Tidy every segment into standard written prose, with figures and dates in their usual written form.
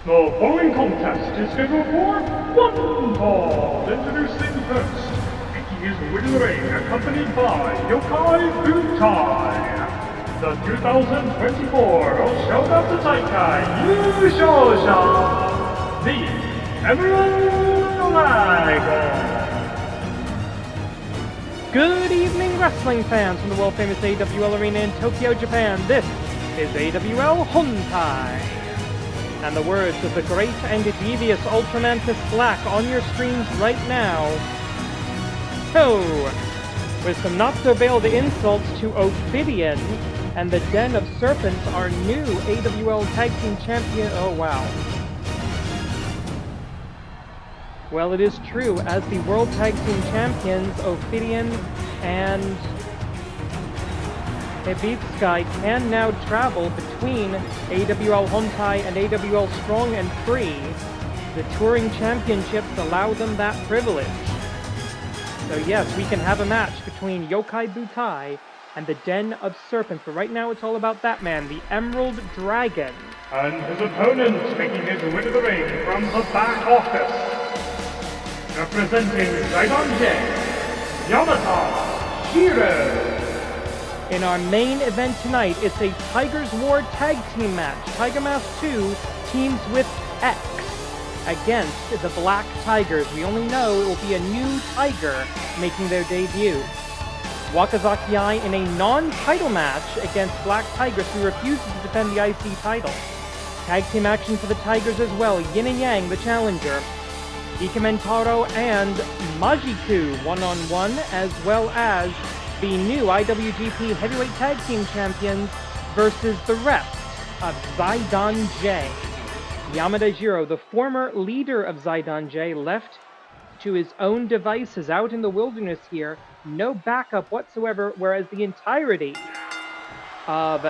The following contest is scheduled for one fall. Introducing first, he is winning the ring, accompanied by Yokai Butai. The 2024 Oshogatsu Taikai Yushousha, the Emerald Dragon. Good evening, wrestling fans from the world-famous AWL Arena in Tokyo, Japan. This is AWL Hontai. And the words of the great and devious Ultramantis Black on your screens right now. So, with some not-so-veiled insults to Ophidian and the Den of Serpents, our new AWL Tag Team Champion. Oh, wow. Well, it is true. As the World Tag Team Champions, Ophidian and Sky can now travel between AWL Hontai and AWL Strong and Free. The Touring Championships allow them that privilege. So yes, we can have a match between Yokai Butai and the Den of Serpents, but right now it's all about that man, the Emerald Dragon. And his opponent making his way to the ring from the back office, representing Zaidan-J, Yamada, Jiro. In our main event tonight, it's a Tigers War Tag Team match. Tiger Mask 2 teams with X against the Black Tigers. We only know it will be a new Tiger making their debut. Wakazaki in a non-title match against Black Tigers, who refuses to defend the IC title. Tag team action for the Tigers as well. Yin and Yang, the challenger. Ikemen, Taro, and Majiku one-on-one, as well as the new IWGP Heavyweight Tag Team Champions versus the rest of Zaidan-J. Yamada Jiro, the former leader of Zaidan-J, left to his own devices out in the wilderness here. No backup whatsoever, whereas the entirety of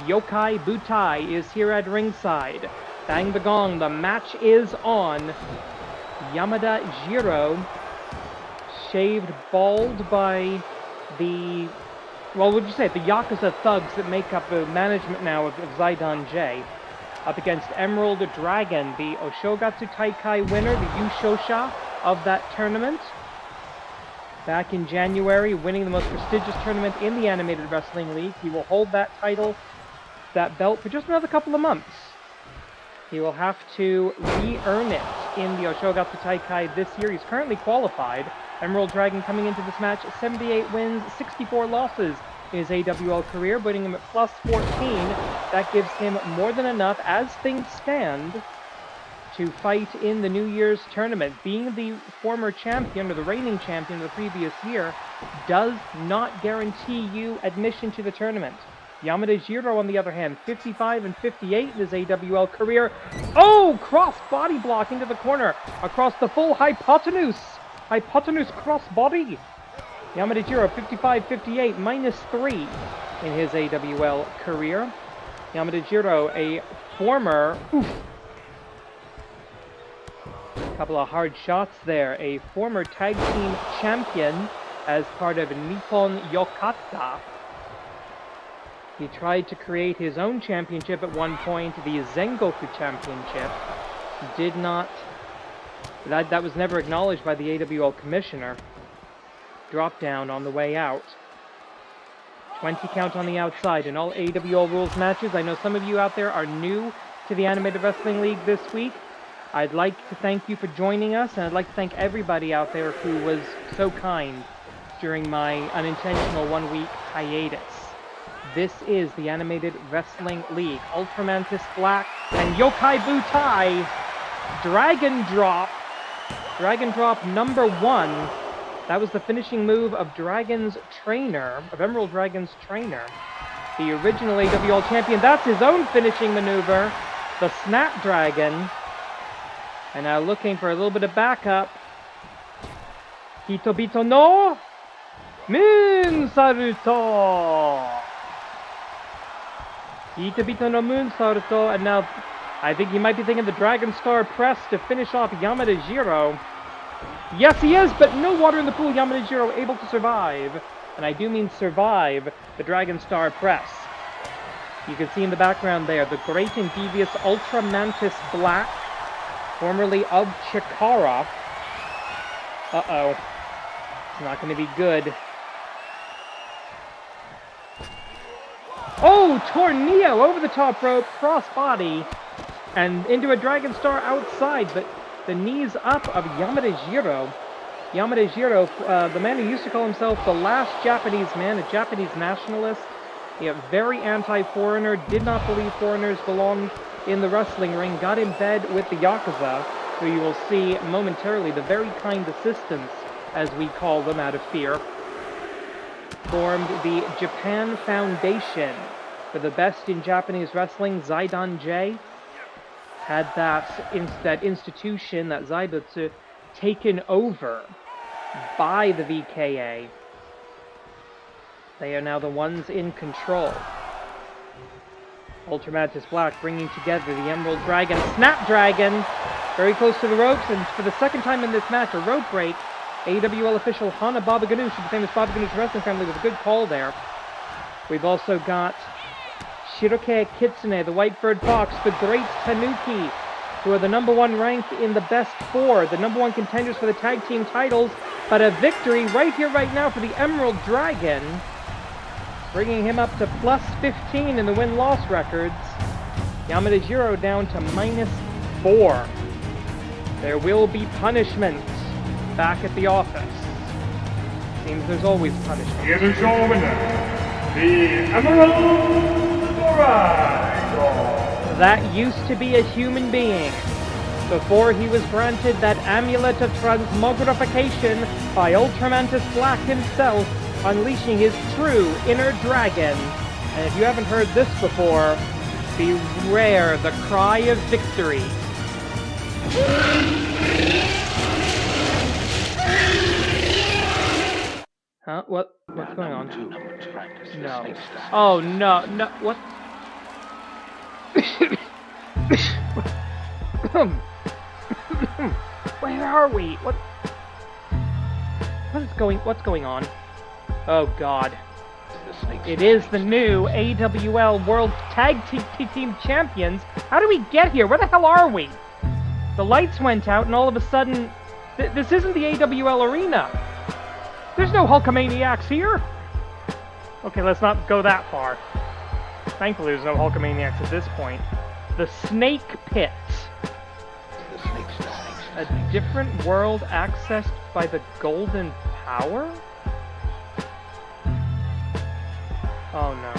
Yokai Butai is here at ringside. Bang the gong, the match is on. Yamada Jiro, shaved bald by the, well, would you say the Yakuza thugs that make up the management now of Zaidan-J, up against Emerald Dragon, the Oshogatsu Taikai winner, the Yushosha of that tournament. Back in January, winning the most prestigious tournament in the Animated Wrestling League. He will hold that title, that belt, for just another couple of months. He will have to re-earn it in the Oshogatsu Taikai this year. He's currently qualified. Emerald Dragon coming into this match, 78 wins, 64 losses in his AWL career, putting him at plus 14. That gives him more than enough, as things stand, to fight in the New Year's tournament. Being the former champion, or the reigning champion of the previous year, does not guarantee you admission to the tournament. Yamada Jiro, on the other hand, 55 and 58 in his AWL career. Oh! Cross body block into the corner, across the full hypotenuse cross body. Yamada Jiro, 55-58, minus 3 in his AWL career. Yamada Jiro, a former... couple of hard shots there. A former tag team champion as part of Nippon Yokata. He tried to create his own championship at one point, the Zengoku Championship. Did not... That was never acknowledged by the AWL Commissioner. Drop down on the way out. 20 count on the outside in all AWL rules matches. I know some of you out there are new to the Animated Wrestling League this week. I'd like to thank you for joining us, and I'd like to thank everybody out there who was so kind during my unintentional one-week hiatus. This is the Animated Wrestling League. Ultramantis Black and Yokai Butai. Dragon Drop number 1. That was the finishing move of Emerald Dragon's trainer. The original AWL champion, that's his own finishing maneuver. The Snapdragon. And now looking for a little bit of backup. Hitobito no Moon Saruto. Hitobito no Moon Saruto. And now I think he might be thinking the Dragon Star press to finish off Yamada Jiro. Yes, he is, but no water in the pool. Yamada Jiro able to survive. And I do mean survive the Dragon Star press. You can see in the background there, the great and devious Ultra Mantis Black, formerly of Chikara. Uh-oh. It's not going to be good. Oh, Tornado over the top rope, crossbody, and into a Dragon Star outside, but the knees up of Yamada Jiro. Yamada Jiro, the man who used to call himself the last Japanese man, a Japanese nationalist, very anti-foreigner, did not believe foreigners belonged in the wrestling ring, got in bed with the Yakuza, who you will see momentarily, the very kind assistants, as we call them out of fear, formed the Japan Foundation for the best in Japanese wrestling. Zaidan J had that institution, that Zaibutsu, taken over by the VKA. They are now the ones in control. Ultra Mantis Black bringing together the Emerald Dragon, Snapdragon, very close to the ropes, and for the second time in this match, a rope break. AWL official Hana Baba Ganoush, the famous Baba Ganoush wrestling family, with a good call there. We've also got Shiroke Kitsune, the White Bird Fox, the Great Tanuki, who are the #1 rank in the best 4, the #1 contenders for the tag team titles, but a victory right here, right now for the Emerald Dragon, bringing him up to +15 in the win-loss records. Yamada Jiro down to -4. There will be punishment back at the office. Seems there's always punishment. Here's your show winner, the Emerald Dragon. That used to be a human being before he was granted that amulet of transmogrification by Ultramantis Black himself, unleashing his true inner dragon. And if you haven't heard this before, beware the cry of victory. Huh? What's going on? No. Oh, no, what? Where are we? What's going on? Oh, God. It is the new AWL World Tag Team Champions. How do we get here? Where the hell are we? The lights went out, and all of a sudden, this isn't the AWL arena. There's no Hulkamaniacs here. Okay, let's not go that far. Thankfully, there's no Hulkamaniacs at this point. The Snake Pit. A different world accessed by the Golden Power? Oh no.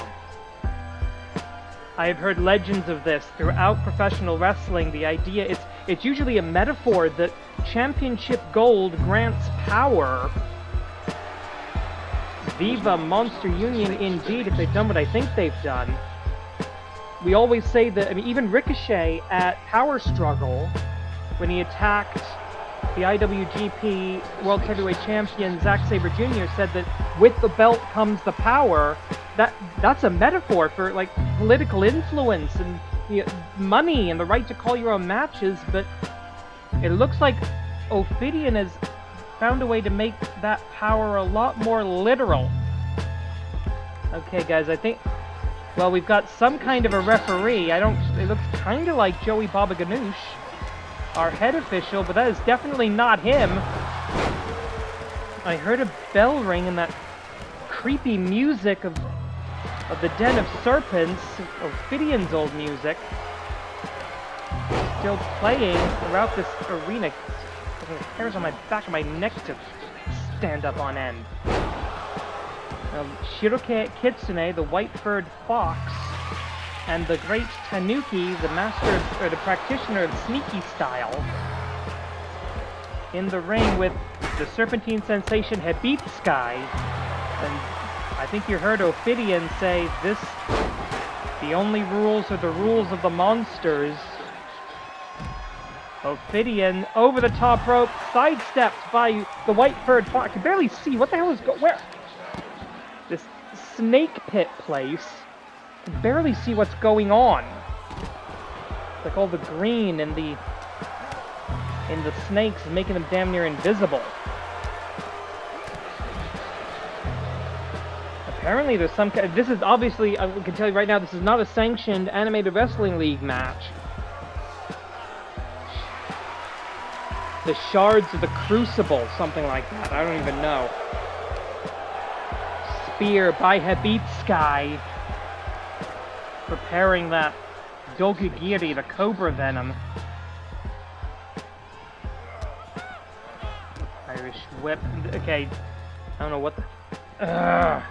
I have heard legends of this throughout professional wrestling. The idea, it's usually a metaphor that championship gold grants power. Viva Monster Union indeed, if they've done what I think they've done. We always say that, I mean, even Ricochet at Power Struggle, when he attacked the IWGP World Heavyweight Champion Zack Sabre Jr., said that with the belt comes the power. That's a metaphor for, like, political influence and money and the right to call your own matches, but it looks like Ophidian has found a way to make that power a lot more literal. Okay, guys, I think, well, we've got some kind of a referee. It looks kind of like Joey Baba Ganoush, our head official, but that is definitely not him. I heard a bell ring and that creepy music of the Den of Serpents, Ophidian's old music, still playing throughout this arena. Hairs on my back of my neck to stand up on end. Shiroke Kitsune, the White-Furred Fox, and the Great Tanuki, the master, or the practitioner of sneaky style, in the ring with the Serpentine sensation Habib Sky. And I think you heard Ophidian say this, the only rules are the rules of the monsters. Ophidian over the top rope, sidestepped by the White-Furred Fox. I can barely see. What the hell is where? This snake pit place. I can barely see what's going on. It's like all the green in the snakes is making them damn near invisible. Apparently there's some kind... This is obviously, I can tell you right now, this is not a sanctioned animated wrestling league match. The Shards of the Crucible, something like that. I don't even know. Spear by Habitsky. Preparing that Dogugiri, the Cobra Venom. Irish Whip. Okay. I don't know what the... Ugh.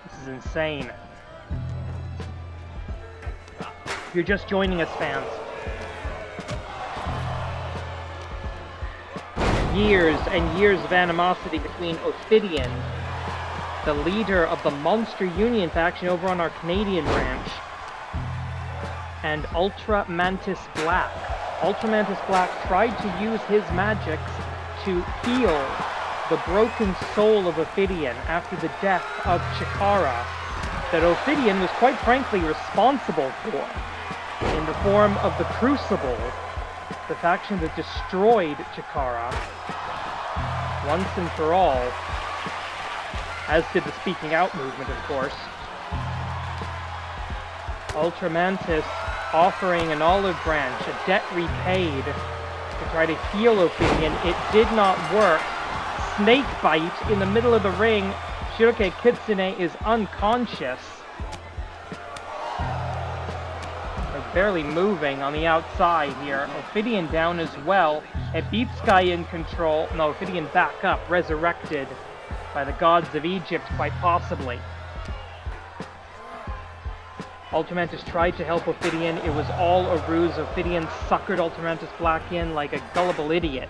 This is insane. You're just joining us, fans. Years and years of animosity between Ophidian, the leader of the Monster Union faction over on our Canadian branch, and Ultra Mantis Black. Ultra Mantis Black tried to use his magics to heal the broken soul of Ophidian after the death of Chikara, that Ophidian was quite frankly responsible for, in the form of the Crucible, the faction that destroyed Chikara once and for all, as did the Speaking Out movement, of course. Ultramantis offering an olive branch, a debt repaid, to try to heal Ophidian. It did not work. Snake bite in the middle of the ring. Shiroke Kitsune is unconscious. They're barely moving on the outside here. Ophidian down as well. Habitsky in control. No, Ophidian back up, resurrected by the gods of Egypt, quite possibly. Ultramantis tried to help Ophidian. It was all a ruse. Ophidian suckered Ultramantis Black in like a gullible idiot.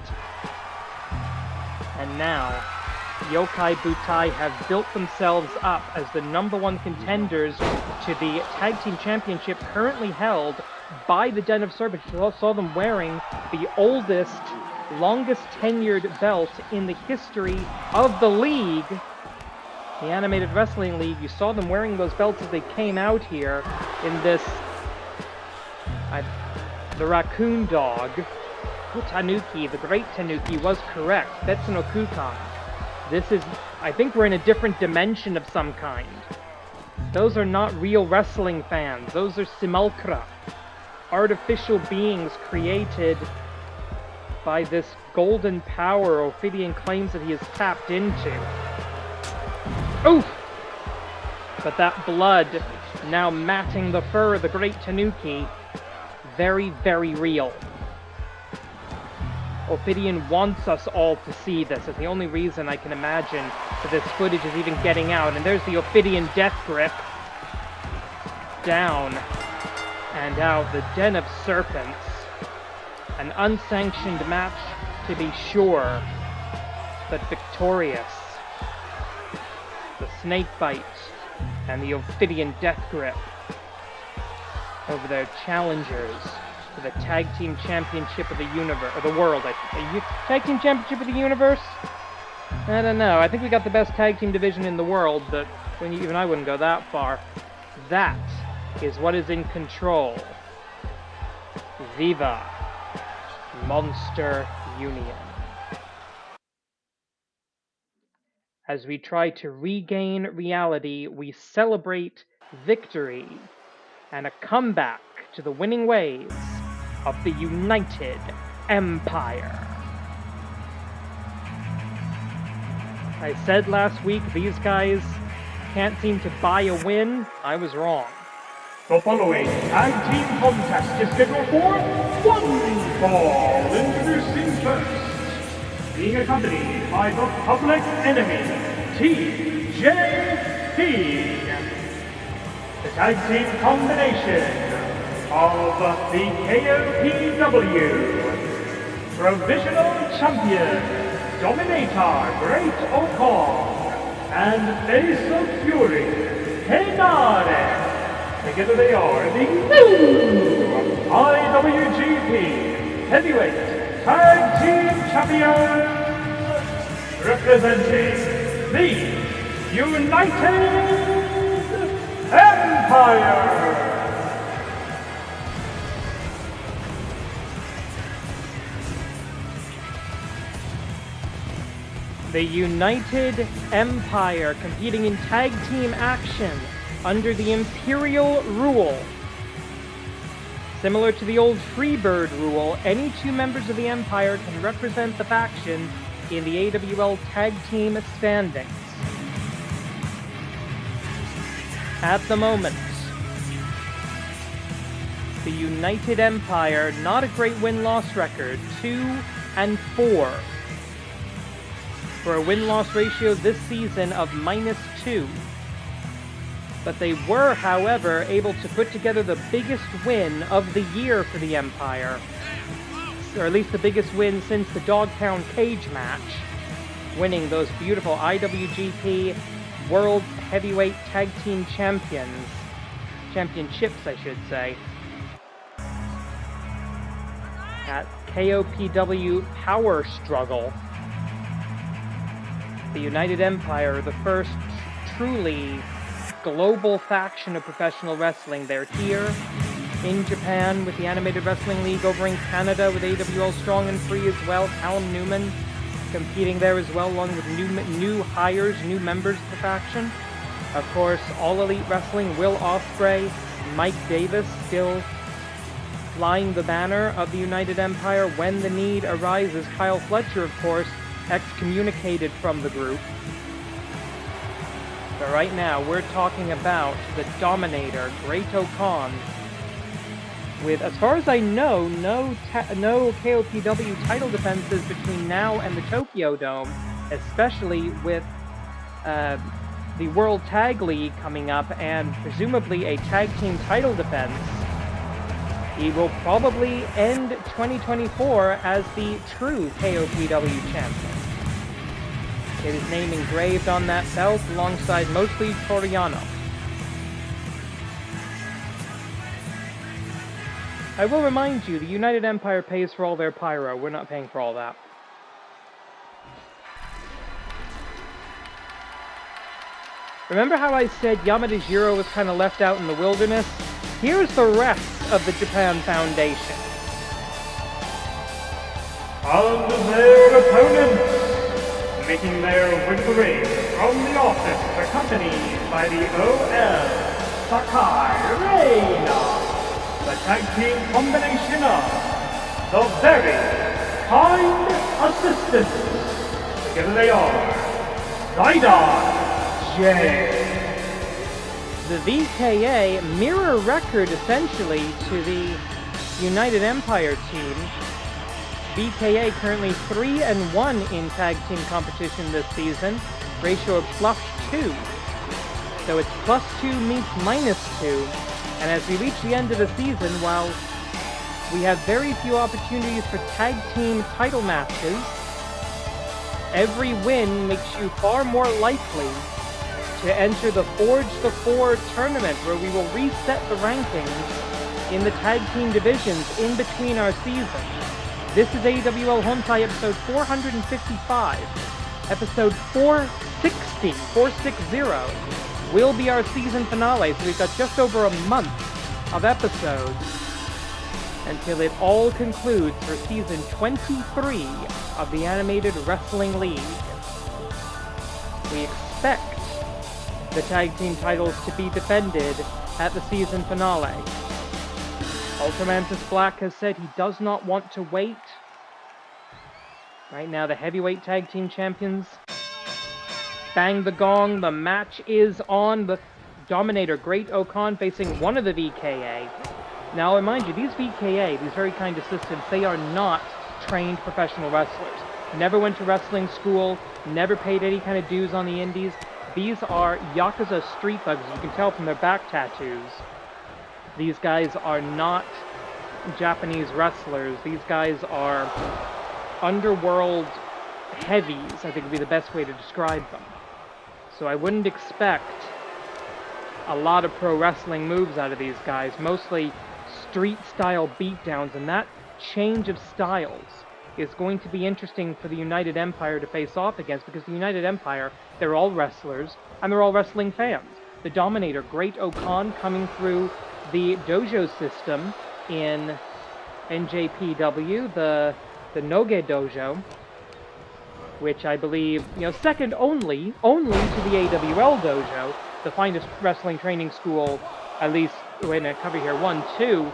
And now, Yokai Butai have built themselves up as the #1 contenders to the Tag Team Championship currently held by the Den of Serpents. You saw them wearing the oldest, longest tenured belt in the history of the league, the Animated Wrestling League. You saw them wearing those belts as they came out here in this, the raccoon dog. The Tanuki, the Great Tanuki, was correct. Betsu no Kukan. This is, I think we're in a different dimension of some kind. Those are not real wrestling fans. Those are simulacra. Artificial beings created by this golden power Ophidian claims that he has tapped into. Oof! But that blood now matting the fur of the Great Tanuki, very, very real. Ophidian wants us all to see this. It's the only reason I can imagine that this footage is even getting out. And there's the Ophidian death grip. Down and out. The Den of Serpents. An unsanctioned match, to be sure, but victorious. The snake bite and the Ophidian death grip over their challengers for the Tag Team Championship of the Universe, or the World, I think. Tag Team Championship of the Universe? I don't know. I think we got the best tag team division in the world, but even I wouldn't go that far. That is what is in control. Viva Monster Union. As we try to regain reality, we celebrate victory and a comeback to the winning ways of the United Empire. I said last week, these guys can't seem to buy a win. I was wrong. The following tag team contest is scheduled for one fall. Introducing first, being accompanied by the Public Enemy, TJP. The tag team combination of the KOPW Provisional Champion, Dominator Great Okon, and Face of Fury, Henare. Together they are the new IWGP Heavyweight Tag Team Champions, representing the United Empire. The United Empire competing in tag team action under the Imperial rule. Similar to the old Freebird rule, any two members of the Empire can represent the faction in the AWL tag team standings. At the moment, the United Empire, not a great win-loss record, 2-4. For a win-loss ratio this season of -2. But they were, however, able to put together the biggest win of the year for the Empire. Or at least the biggest win since the Dogtown Cage match. Winning those beautiful IWGP World Heavyweight Tag Team Championships, I should say. At KOPW Power Struggle. The United Empire, the first truly global faction of professional wrestling. They're here in Japan with the Animated Wrestling League, over in Canada with AWL Strong and Free as well. Callum Newman competing there as well, along with new hires, new members of the faction. Of course, All Elite Wrestling, Will Ospreay, Mike Davis still flying the banner of the United Empire when the need arises. Kyle Fletcher, of course, excommunicated from the group. But right now, we're talking about the Dominator, Great Okan, with, as far as I know, no KOPW title defenses between now and the Tokyo Dome, especially with the World Tag League coming up and presumably a tag team title defense. He will probably end 2024 as the true KOPW champion. Get his name engraved on that belt alongside mostly Toriano. I will remind you, the United Empire pays for all their pyro. We're not paying for all that. Remember how I said Yamada Jiro was kind of left out in the wilderness? Here's the rest of the Japan Foundation. And their opponents, making their way to the ring from the office, accompanied by the OL Sakai Reina, the tag team combination of the very kind assistants. Together they are Zidon J. The VKA mirror record essentially to the United Empire team. VKA currently 3-1 in tag team competition this season, ratio of +2. So it's +2 meets -2, and as we reach the end of the season, while we have very few opportunities for tag team title matches, every win makes you far more likely to enter the Forge the 4 tournament, where we will reset the rankings in the tag team divisions in between our seasons. This is AWL Hontai episode 455. Episode 460 will be our season finale, so we've got just over a month of episodes until it all concludes for season 23 of the Animated Wrestling League. We expect the tag team titles to be defended at the season finale. Ultramantis Black has said he does not want to wait. Right now, the heavyweight tag team champions bang the gong. The match is on. The Dominator, Great Okan, facing one of the VKA. Now, remind you, these VKA, these very kind assistants, they are not trained professional wrestlers. Never went to wrestling school, never paid any kind of dues on the indies. These are Yakuza street thugs, as you can tell from their back tattoos. These guys are not Japanese wrestlers. These guys are underworld heavies, I think would be the best way to describe them. So I wouldn't expect a lot of pro wrestling moves out of these guys, mostly street-style beatdowns, and that change of styles is going to be interesting for the United Empire to face off against, because the United Empire, they're all wrestlers, and they're all wrestling fans. The Dominator, Great Okan, coming through the dojo system in NJPW, the Noge Dojo. which I believe, second only to the AWL Dojo, the finest wrestling training school, at least, wait a minute, cover here, 1-2.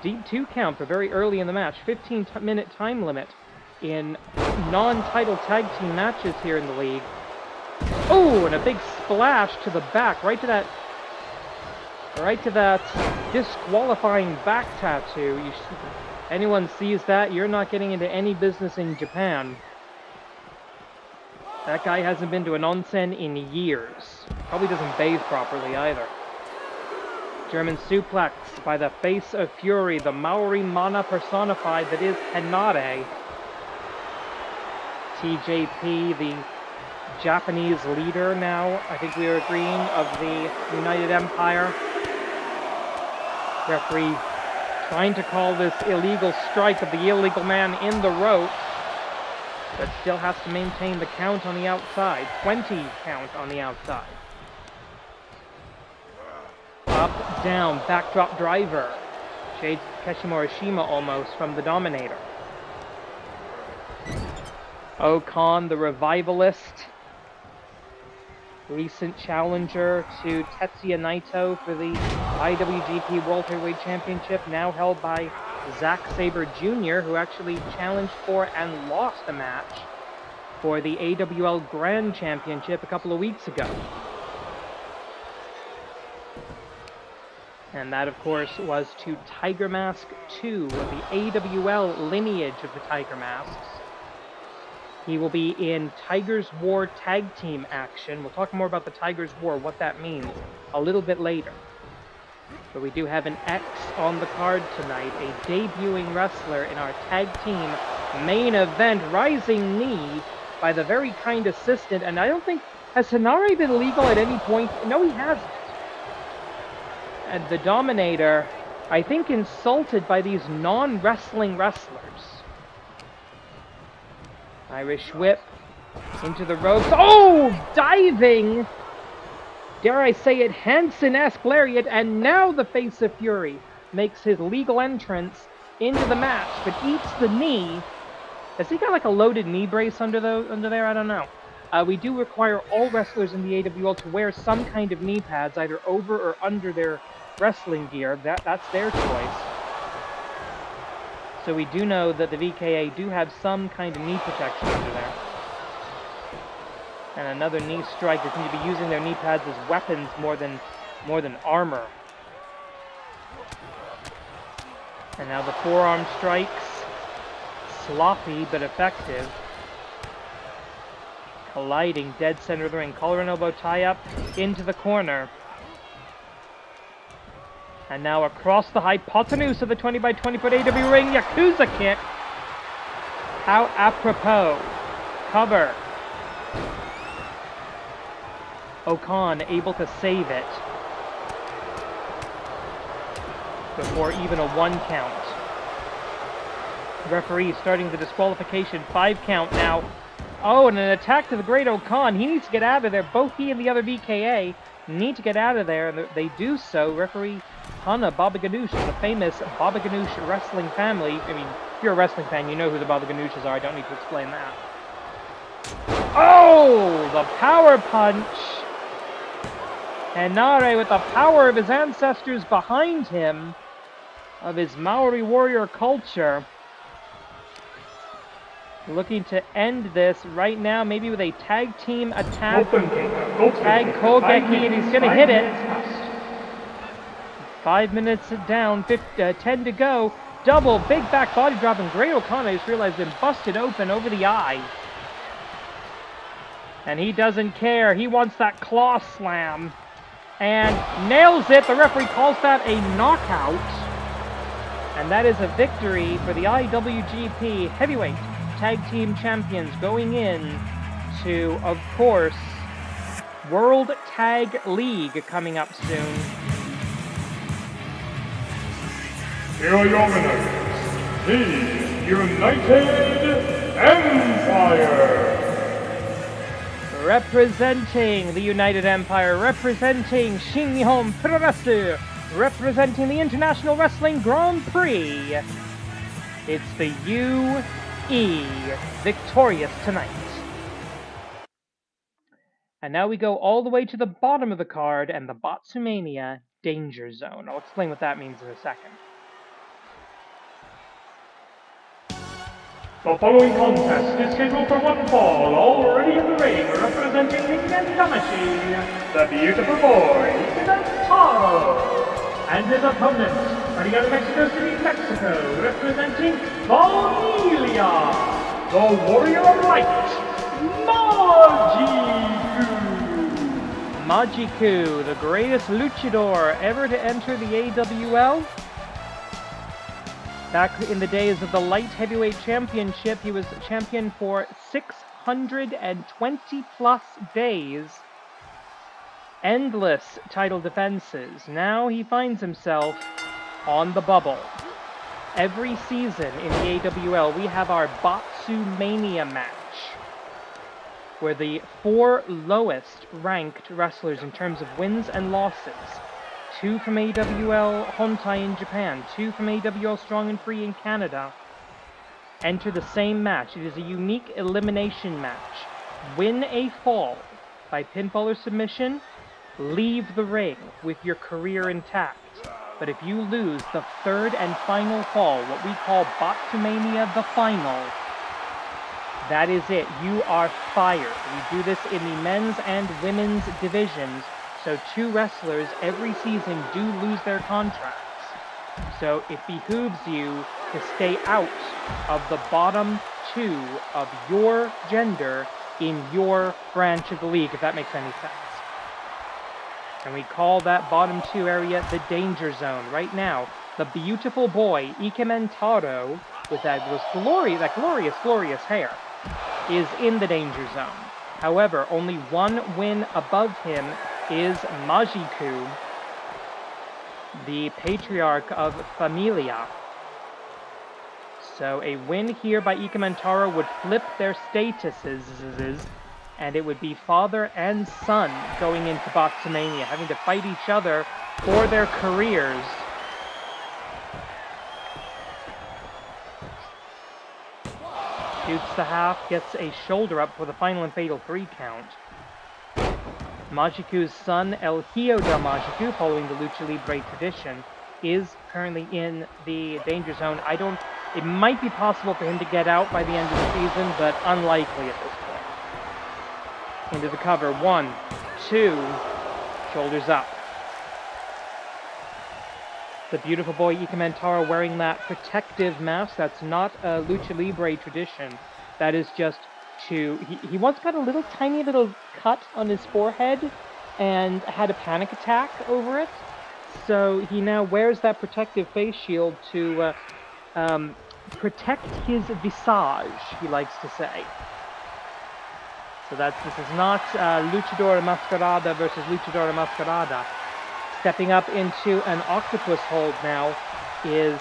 Deep 2 count for very early in the match. 15-minute time limit in non-title tag team matches here in the league. Oh, and a big splash to the back, right to that disqualifying back tattoo. Anyone sees that, you're not getting into any business in Japan. That guy hasn't been to an onsen in years. Probably doesn't bathe properly either. German suplex by the face of Fury, the Maori mana personified that is Henare. TJP, the Japanese leader now, I think we are agreeing, of the United Empire. Referee trying to call this illegal strike of the illegal man in the ropes, but still has to maintain the count on the outside. 20 count on the outside. Up, down, backdrop driver. Shades Keshimorishima almost from the Dominator. Okan, the revivalist. Recent challenger to Tetsuya Naito for the IWGP World Heavyweight Championship, now held by Zack Sabre Jr., who actually challenged for and lost a match for the AWL Grand Championship a couple of weeks ago. And that, of course, was to Tiger Mask 2, the AWL lineage of the Tiger Masks. He will be in Tigers War tag team action. We'll talk more about the Tigers War, what that means, a little bit later. But we do have an X on the card tonight, a debuting wrestler in our tag team main event, Rising Knee, by the very kind assistant. And I don't think, has Henare been legal at any point? No, he hasn't. And the Dominator, I think, insulted by these non-wrestling wrestlers. Irish whip into the ropes. Oh, diving! Dare I say it, Hansen-esque lariat, and now the face of Fury makes his legal entrance into the match, but eats the knee. Has he got like a loaded knee brace under there? I don't know. We do require all wrestlers in the AWL to wear some kind of knee pads, either over or under their wrestling gear. That's their choice. So we do know that the VKA do have some kind of knee protection under there. And another knee strike. They seem to be using their knee pads as weapons more than armor. And now the forearm strikes. Sloppy but effective. Colliding dead center of the ring. Collar and elbow tie up into the corner. And now across the hypotenuse of the 20-by-20-foot AW ring, Yakuza kick. How apropos. Cover. Okan able to save it before even a 1 count. Referee starting the disqualification, 5 count now. Oh, and an attack to the great Okan. He needs to get out of there. Both he and the other VKA need to get out of there, and they do so. Referee Hana Baba Ganoush, the famous Baba Ganoush wrestling family. I mean, if you're a wrestling fan, you know who the Baba Ganoushes are. I don't need to explain that. Oh, the power punch. Henare, with the power of his ancestors behind him, of his Maori warrior culture, looking to end this right now, maybe with a tag team attack. Tag Kogeki, and he's going to hit it. 5 minutes down, 10 to go. Double, big back body drop, and Great O'Connor just realized been busted open over the eye. And he doesn't care. He wants that claw slam. And nails it. The referee calls that a knockout. And that is a victory for the IWGP Heavyweight Tag Team Champions, going in to, of course, World Tag League coming up soon. Here are your winners, the United Empire. Representing the United Empire, representing Shin Nihon Pro Wrestling, representing the International Wrestling Grand Prix, it's the victorious tonight. And now we go all the way to the bottom of the card and the Botsumania Danger Zone. I'll explain what that means in a second. The following contest is scheduled for one fall. Already in the ring, representing Ikemen Damashi, the beautiful boy, Ikemen Taro. And his opponent, fighting out of Mexico City, Mexico, representing Valmilia, the Warrior of Light, Majiku. Majiku, the greatest luchador ever to enter the AWL. Back in the days of the Light Heavyweight Championship, he was champion for 620 plus days. Endless title defenses. Now he finds himself on the bubble. Every season in the AWL, we have our Botsumania match, where the 4 lowest ranked wrestlers in terms of wins and losses, 2 from AWL Hontai in Japan, 2 from AWL Strong and Free in Canada, enter the same match. It is a unique elimination match. Win a fall by pinfall or submission, leave the ring with your career intact. But if you lose the 3rd and final fall, what we call Botsumania the Final, that is it. You are fired. We do this in the men's and women's divisions, so 2 wrestlers every season do lose their contracts. So it behooves you to stay out of the bottom 2 of your gender in your branch of the league, if that makes any sense. And we call that bottom 2 area the Danger Zone. Right now, the beautiful boy, Ikemen Taro, with that glorious hair, is in the Danger Zone. However, only 1 win above him is Majiku, the patriarch of Familia. So a win here by Ikemen Taro would flip their statuses, and it would be father and son going into Botsumania, having to fight each other for their careers. Shoots the half, gets a shoulder up for the final and fatal 3 count. Majiku's son, El Hijo del Majiku, following the Lucha Libre tradition, is currently in the Danger Zone. It might be possible for him to get out by the end of the season, but unlikely at this point. Into the cover, 1, 2, shoulders up. The beautiful boy Ikemen Taro wearing that protective mask. That's not a Lucha Libre tradition. That is just he once got a tiny little cut on his forehead and had a panic attack over it. So he now wears that protective face shield to protect his visage, he likes to say. So this is not Luchador Mascarada versus Luchador Mascarada. Stepping up into an octopus hold now is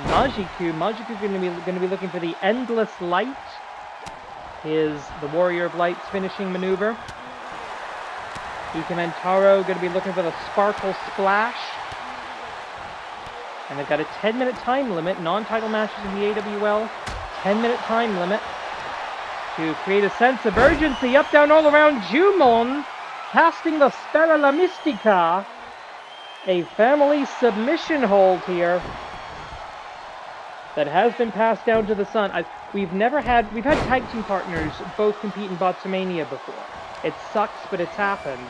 Majiku. Majiku going to be looking for the Endless Light, the Warrior of Light's finishing maneuver. Ikemen Taro going to be looking for the Sparkle Splash. And they've got a 10-minute time limit, non-title matches in the AWL, 10-minute time limit to create a sense of urgency. Up, down, all around, Jumon casting the Spera La Mystica. A family submission hold here that has been passed down to the son. We've had tag team partners both compete in Botsumania before. It sucks, but it's happened.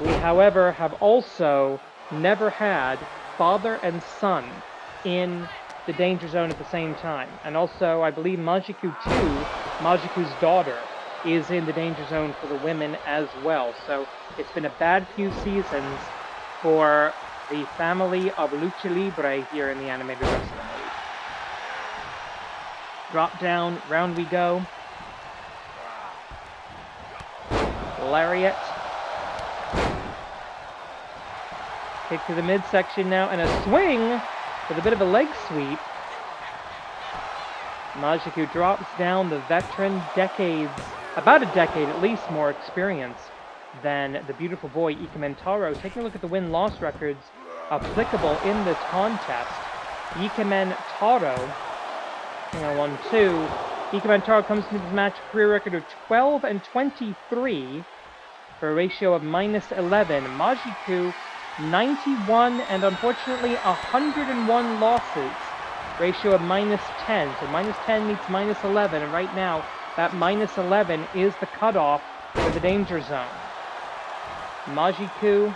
We, however, have also never had father and son in the Danger Zone at the same time. And also, I believe Majiku too, Majiku's daughter, is in the Danger Zone for the women as well. So it's been a bad few seasons for the family of Lucha Libre here in the Animated Wrestling League. Drop down, round we go. Lariat. Kick to the midsection now, and a swing with a bit of a leg sweep. Majiku drops down, the veteran, about a decade at least more experience than the beautiful boy Ikemen Taro. Taking a look at the win-loss records applicable in this contest, Ikemen Taro 1-2. Ikemen Taro comes into this match career record of 12-23 for a ratio of -11. Majiku 91 and unfortunately 101 losses. Ratio of -10. So -10 meets -11, and right now that -11 is the cutoff for the danger zone. Majiku,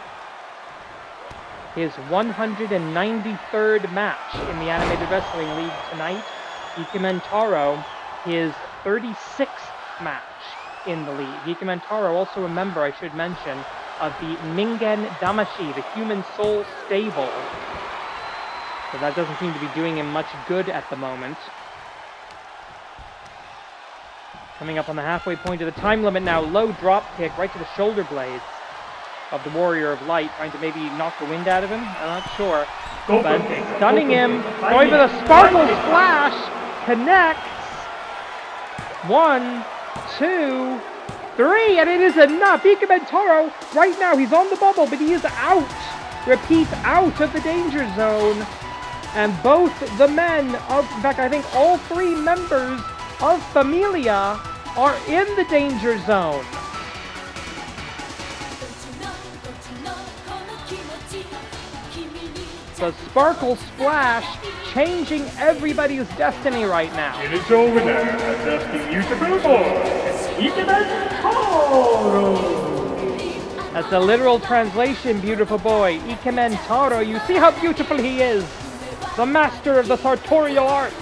his 193rd match in the Animated Wrestling League tonight. Ikemen Taro, his 36th match in the league. Ikemen Taro, also a member, I should mention, of the Ningen Damashi, the Human Soul Stable. So that doesn't seem to be doing him much good at the moment. Coming up on the halfway point of the time limit now. Low drop kick right to the shoulder blades of the Warrior of Light, trying to maybe knock the wind out of him. I'm not sure. But stunning him, going for the Sparkle Splash, connects. 1, 2, 3, and it is enough. Ikemen Taro, right now, he's on the bubble, but he is out. Repeat, out of the danger zone. And both the men of, in fact, I think all 3 members of Familia are in the danger zone. The Sparkle Splash changing everybody's destiny right now. It is over now. Just the beautiful boy, Ikemen Taro. That's a literal translation, beautiful boy. Ikemen Taro, you see how beautiful he is. The master of the sartorial art.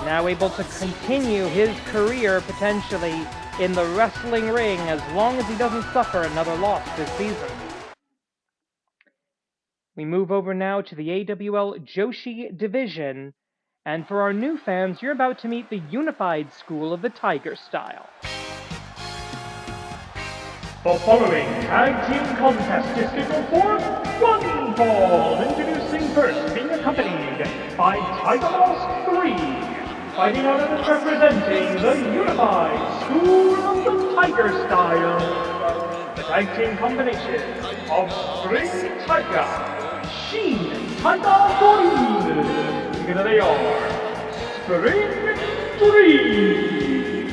Now able to continue his career, potentially, in the wrestling ring, as long as he doesn't suffer another loss this season. We move over now to the AWL Joshi division, and for our new fans, you're about to meet the unified school of the Tiger style. The following tag team contest is scheduled for one fall. Introducing first, being accompanied by Tiger Mask 3, fighting out and representing the unified school of the Tiger style. The tag team combination of Spring Tiger, Shin Tiger Dream. Together they are Spring Dream.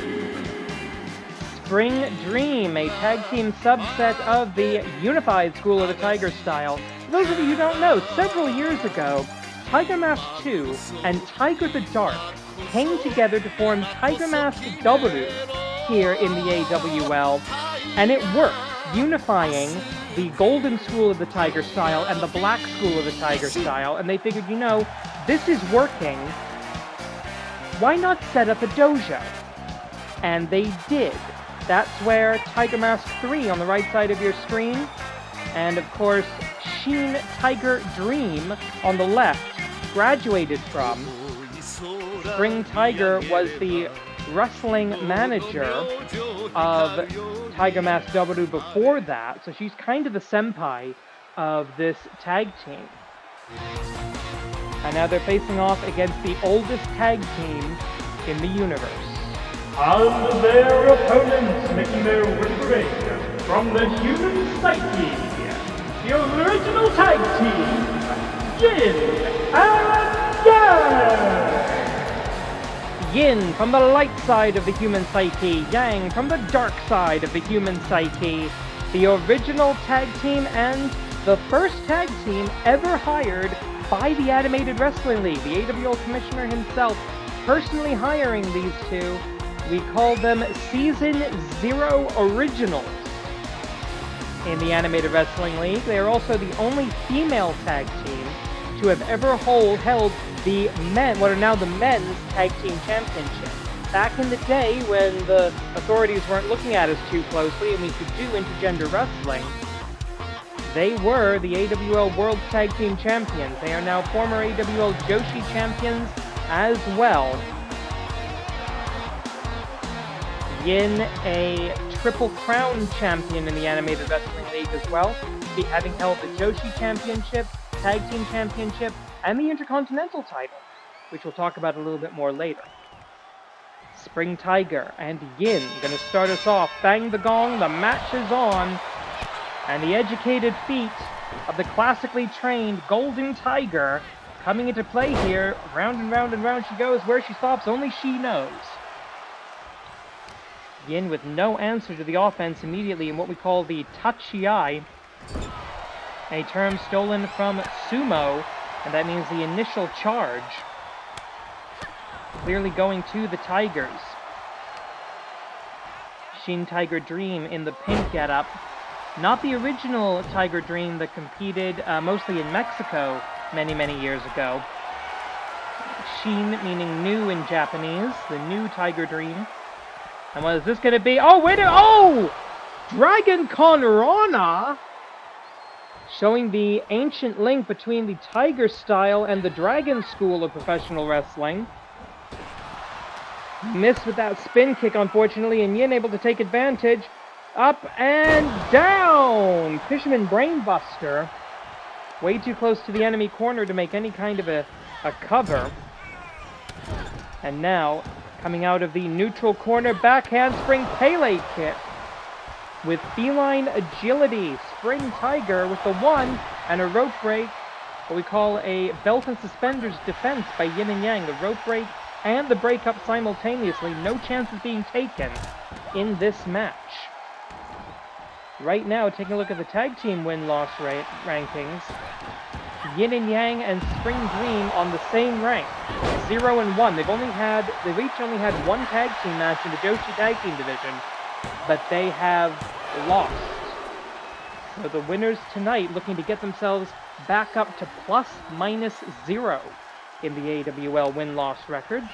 Spring Dream, a tag team subset of the unified school of the Tiger style. For those of you who don't know, several years ago, Tiger Mask 2 and Tiger the Dark came together to form Tiger Mask W here in the AWL, and it worked, unifying the golden school of the Tiger style and the black school of the Tiger style, and they figured, you know, this is working, why not set up a dojo? And they did. That's where Tiger Mask 3 on the right side of your screen, and of course, Shin Tiger Dream on the left, graduated from. Spring Tiger was the wrestling manager of Tiger Mask W before that, so she's kind of the senpai of this tag team. And now they're facing off against the oldest tag team in the universe. And their opponents making their way to the ring from the human psyche, the original tag team, Yin and Yang! Yin from the light side of the human psyche, Yang from the dark side of the human psyche, the original tag team and the first tag team ever hired by the Animated Wrestling League, the AWL commissioner himself personally hiring these two. We call them Season 0 Originals in the Animated Wrestling League. They are also the only female tag team to have ever held the what are now the men's tag team championship. Back in the day when the authorities weren't looking at us too closely and we could do intergender wrestling, they were the AWL World Tag Team Champions. They are now former AWL Joshi champions as well. Yin, a Triple Crown champion in the Animated Wrestling League as well, having held the Joshi Championship, Tag Team Championship, and the Intercontinental title, which we'll talk about a little bit more later. Spring Tiger and Yin going to start us off. Bang the gong, the match is on, and the educated feet of the classically trained Golden Tiger coming into play here. Round and round and round she goes. Where she stops, only she knows. Yin with no answer to the offense immediately in what we call the tachiai, a term stolen from sumo, and that means the initial charge. Clearly going to the Tigers. Shin Tiger Dream in the pink getup. Not the original Tiger Dream that competed mostly in Mexico many, many years ago. Shin meaning new in Japanese, the new Tiger Dream. And what is this going to be? Oh, wait a... Oh! Dragon Con Rana! Showing the ancient link between the Tiger style and the Dragon school of professional wrestling. Missed with that spin kick, unfortunately, and Yin able to take advantage. Up and down! Fisherman Brainbuster. Way too close to the enemy corner to make any kind of a cover. And now, coming out of the neutral corner, back handspring Pele kick. With feline agility, Spring Tiger with the one and a rope break. What we call a belt and suspenders defense by Yin and Yang. The rope break and the breakup simultaneously. No chances being taken in this match. Right now, taking a look at the tag team win-loss rankings. Yin and Yang and Spring Dream on the same rank, 0 and 1. They've each only had one tag team match in the Joshi Tag Team division, but they have lost. So the winners tonight looking to get themselves back up to ±0 in the AWL win-loss record,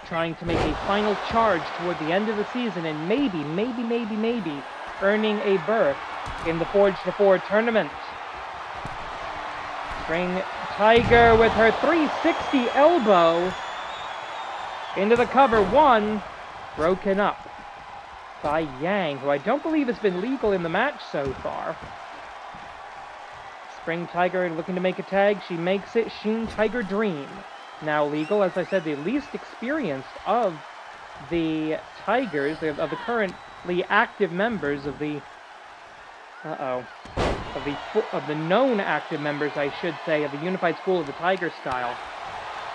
trying to make a final charge toward the end of the season and maybe earning a berth in the Forge to 4 tournament. Spring Tiger with her 360 elbow into the cover. One broken up by Yang, who I don't believe has been legal in the match so far. Spring Tiger looking to make a tag. She makes it. Shin Tiger Dream now legal. As I said, the least experienced of the Tigers, of the currently active members of the of the known active members, I should say, of the Unified School of the Tiger style.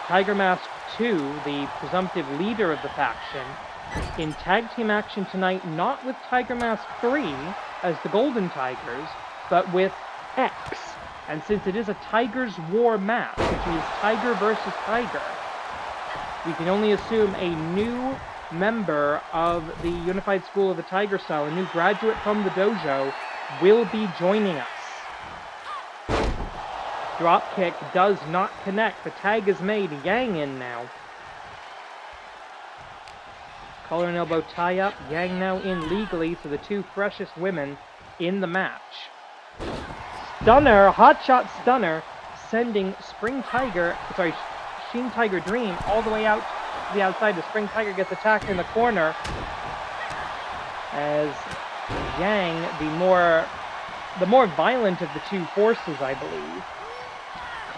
Tiger Mask 2, the presumptive leader of the faction, in tag team action tonight, not with Tiger Mask 3 as the Golden Tigers, but with X. And since it is a Tigers War match, which is Tiger versus Tiger, we can only assume a new member of the Unified School of the Tiger style, a new graduate from the dojo, will be joining us. Drop kick does not connect. The tag is made. Yang in now. Collar and elbow tie up. Yang now in legally, so the two freshest women in the match. Stunner, hot shot stunner, sending Shin Tiger Dream all the way out to the outside. The Spring Tiger gets attacked in the corner as Yang, the more violent of the two forces, I believe,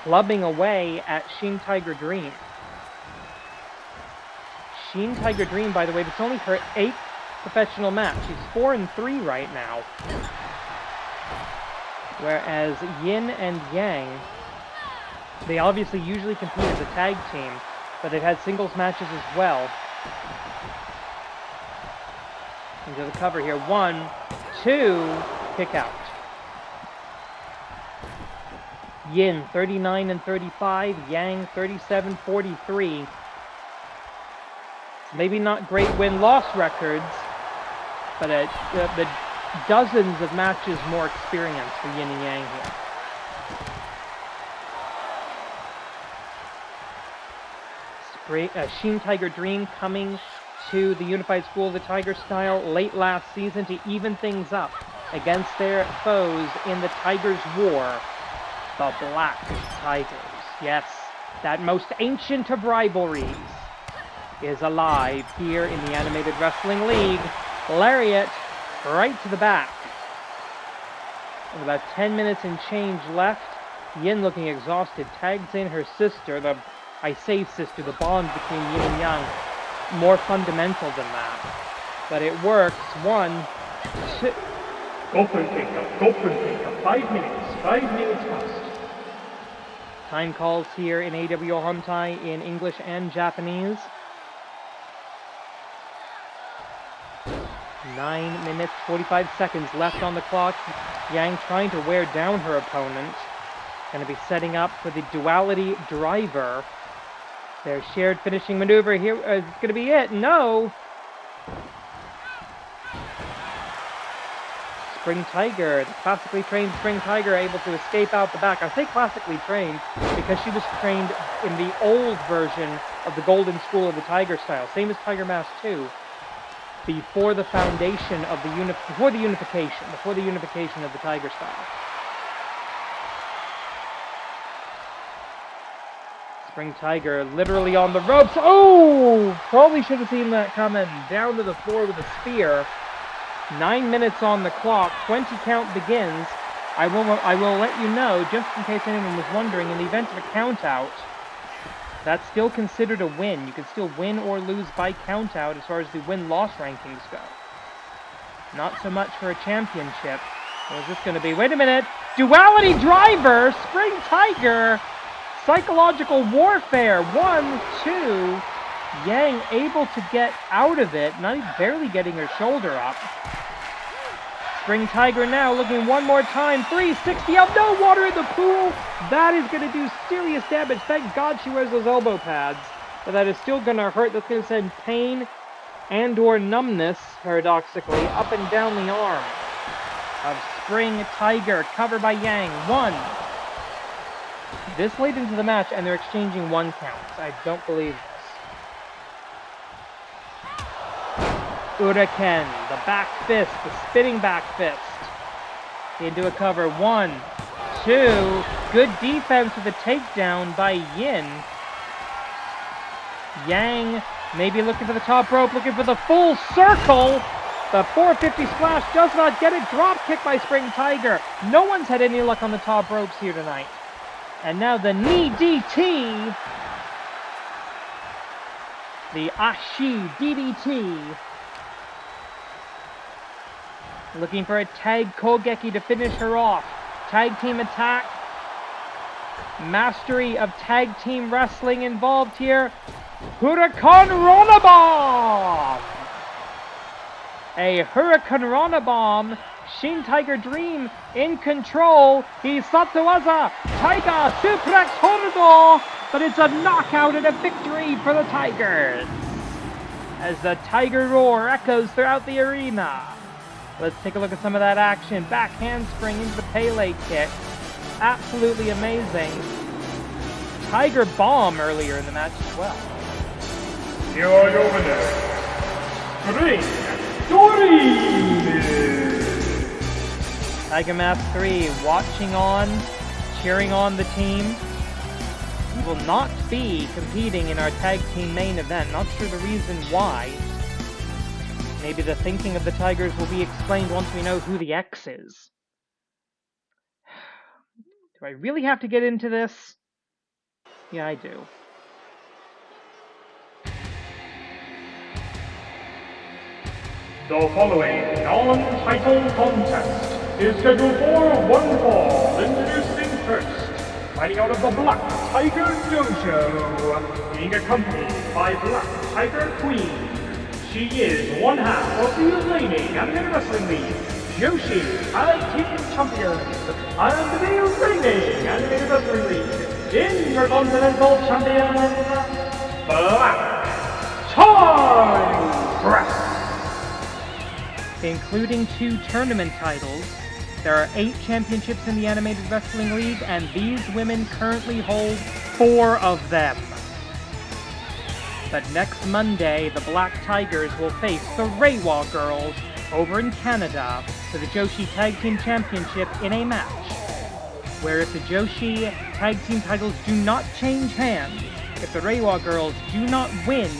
clubbing away at Shin Tiger Dream. Shin Tiger Dream, by the way, it's only her 8th professional match. She's 4 and 3 right now. Whereas Yin and Yang, they obviously usually compete as a tag team, but they've had singles matches as well. Into the cover here. 1, 2, kick out. Yin 39 and 35, Yang 37, 43. Maybe not great win-loss records, but the dozens of matches more experience for Yin and Yang here. Shin Tiger Dream coming to the Unified School of the Tiger style late last season to even things up against their foes in the Tigers War, the Black Tigers. Yes, that most ancient of rivalries is alive here in the Animated Wrestling League. Lariat right to the back. With about 10 minutes and change left, Yin looking exhausted, tags in her sister, the bond between Yin and Yang, more fundamental than that. But it works. 1, 2... Gopher Taker, 5 minutes first. Time calls here in AWL Hontai in English and Japanese. 9 minutes, 45 seconds left on the clock. Yang trying to wear down her opponent. Going to be setting up for the duality driver. Their shared finishing maneuver here is going to be it. No! Spring Tiger, the classically trained Spring Tiger, able to escape out the back. I say classically trained because she was trained in the old version of the Golden School of the Tiger style. Same as Tiger Mask 2. Before the foundation of the unification of the Tiger style. Spring Tiger literally on the ropes. Oh! Probably should have seen that coming. Down to the floor with a spear. 9 minutes on the clock. 20 count begins. I will let you know, just in case anyone was wondering, in the event of a count out, that's still considered a win. You can still win or lose by count out as far as the win-loss rankings go. Not so much for a championship. What is this going to be? Wait a minute! Duality driver! Spring Tiger! Psychological warfare! 1, 2... Yang able to get out of it, not even barely getting her shoulder up. Spring Tiger now looking one more time. 360 up, no water in the pool! That is going to do serious damage. Thank God she wears those elbow pads. But that is still going to hurt. That's going to send pain and or numbness, paradoxically, up and down the arm of Spring Tiger, covered by Yang. 1. This late into the match, and they're exchanging 1 counts. I don't believe this. Uraken, the back fist, the spinning back fist. Into a cover. 1, 2. Good defense with a takedown by Yin. Yang maybe looking for the top rope, looking for the full circle. The 450 splash does not get it. Drop kick by Spring Tiger. No one's had any luck on the top ropes here tonight. And now the knee DT. The Ashi DDT. Looking for a tag Kogeki to finish her off. Tag team attack. Mastery of tag team wrestling involved here. Hurricane Rana Bomb! A Hurricane Rana Bomb. Shin Tiger Dream in control. Hisatsuwaza Tiger Suplex Hordo. But it's a knockout and a victory for the Tigers. As the Tiger Roar echoes throughout the arena. Let's take a look at some of that action. Back handspring into the Pele kick. Absolutely amazing. Tiger Bomb earlier in the match as well. Here are your winners. Spring Tiger! Tiger Mask 3 watching on, cheering on the team. We will not be competing in our tag team main event. Not sure the reason why. Maybe the thinking of the Tigers will be explained once we know who the X is. Do I really have to get into this? Yeah, I do. The following non-title contest is scheduled for one fall. Introducing first, fighting out of the Black Tiger Dojo, being accompanied by Black Tiger Queen. She is one half of the reigning Anime Wrestling League Joshi Tag Team Champions and the reigning Anime Wrestling League Intercontinental Champion, Black Tigress. Including 2 tournament titles, there are 8 championships in the Animated Wrestling League, and these women currently hold 4 of them. But next Monday, the Black Tigers will face the Reiwa Girls over in Canada for the Joshi Tag Team Championship in a match, where if the Joshi Tag Team titles do not change hands, if the Reiwa Girls do not win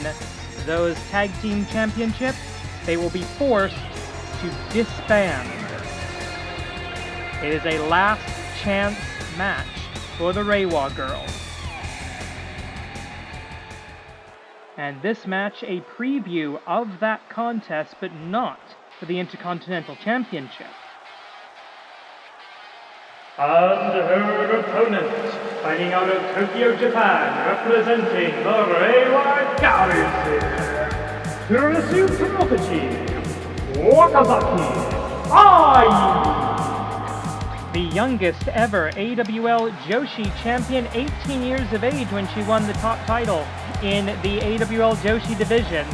those Tag Team Championships, they will be forced to disband. It is a last chance match for the Reiwa Girls. And this match a preview of that contest, but not for the Intercontinental Championship. And her opponent, fighting out of Tokyo, Japan, representing the Reiwa Goddesses, Hiroshi Promotochi, Wakazaki, the youngest ever AWL Joshi champion, 18 years of age when she won the top title in the AWL Joshi division.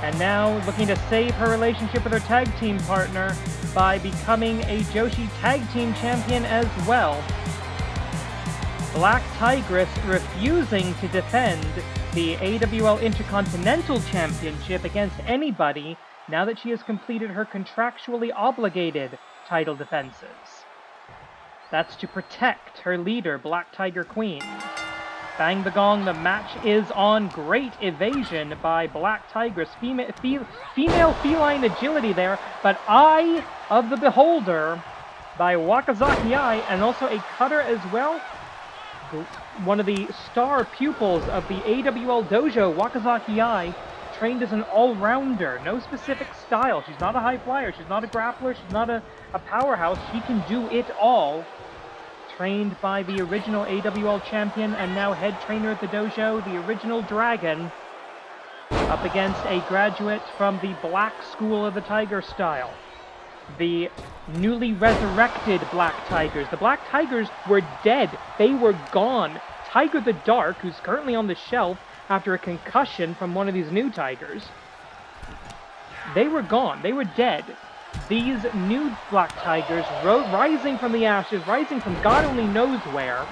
And now looking to save her relationship with her tag team partner by becoming a Joshi tag team champion as well. Black Tigress refusing to defend the AWL Intercontinental Championship against anybody now that she has completed her contractually obligated title defenses. That's to protect her leader, Black Tiger Queen. Bang the gong, the match is on. Great evasion by Black Tigress. Female feline agility there, but Eye of the Beholder by Wakazaki Eye, and also a cutter as well. One of the star pupils of the AWL Dojo, Wakazaki Eye, trained as an all-rounder, no specific style. She's not a high flyer, she's not a grappler, she's not a powerhouse. She can do it all. Trained by the original AWL champion and now head trainer at the dojo, the original Dragon, up against a graduate from the Black School of the Tiger style. The newly resurrected Black Tigers. The Black Tigers were dead. They were gone. Tiger the Dark, who's currently on the shelf after a concussion from one of these new Tigers. They were gone. They were dead. These new Black Tigers rising from the ashes, rising from God only knows where.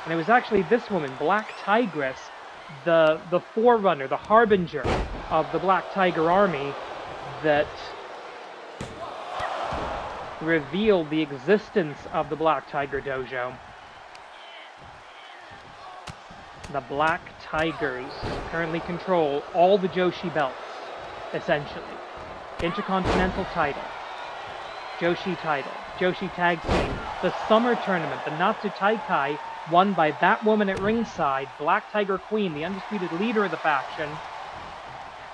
And it was actually this woman, Black Tigress, the forerunner, the harbinger of the Black Tiger army, that revealed the existence of the Black Tiger Dojo. The Black Tigers currently control all the Joshi belts, essentially. Intercontinental title, Joshi title, Joshi tag team, the summer tournament, the Natsu Taikai, won by that woman at ringside, Black Tiger Queen, the undisputed leader of the faction.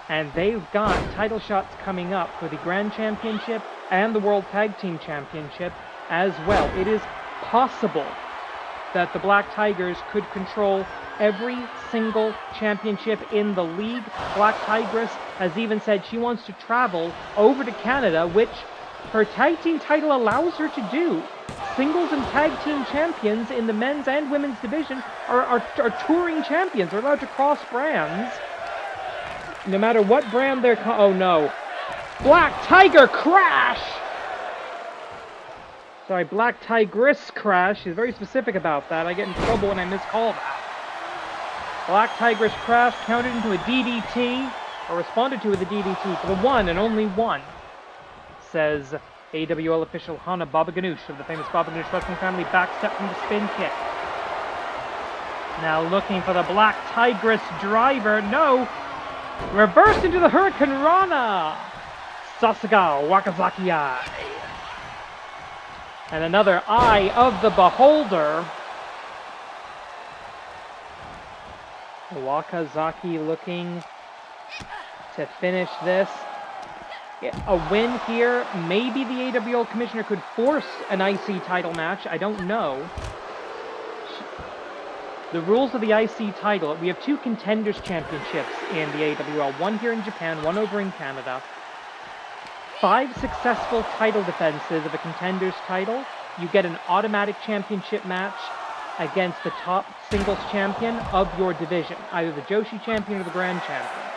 And they've got title shots coming up for the Grand Championship and the World Tag Team Championship as well. It is possible that the Black Tigers could control every single championship in the league. Black Tigress has even said she wants to travel over to Canada, which her tag team title allows her to do. Singles and tag team champions in the men's and women's division are touring champions. They're allowed to cross brands. No matter what brand they're oh no. Black Tiger Crash! Sorry, Black Tigress Crash. She's very specific about that. I get in trouble when I miscall that. Black Tigress Crash counted into a DDT, or responded to with a DDT for the one and only one, says AWL official Hana Baba Ganoush of the famous Baba Ganoush wrestling family. Backstep from the spin kick. Now looking for the Black Tigress driver. No! Reversed into the Hurricane Rana! Sasuga Wakazaki Eye. And another Eye of the Beholder. Wakazaki looking to finish this. A win here. Maybe the AWL commissioner could force an IC title match. I don't know. The rules of the IC title, we have two contenders championships in the AWL. One here in Japan, one over in Canada. 5 successful title defenses of a contender's title. You get an automatic championship match against the top singles champion of your division, either the Joshi champion or the Grand champion.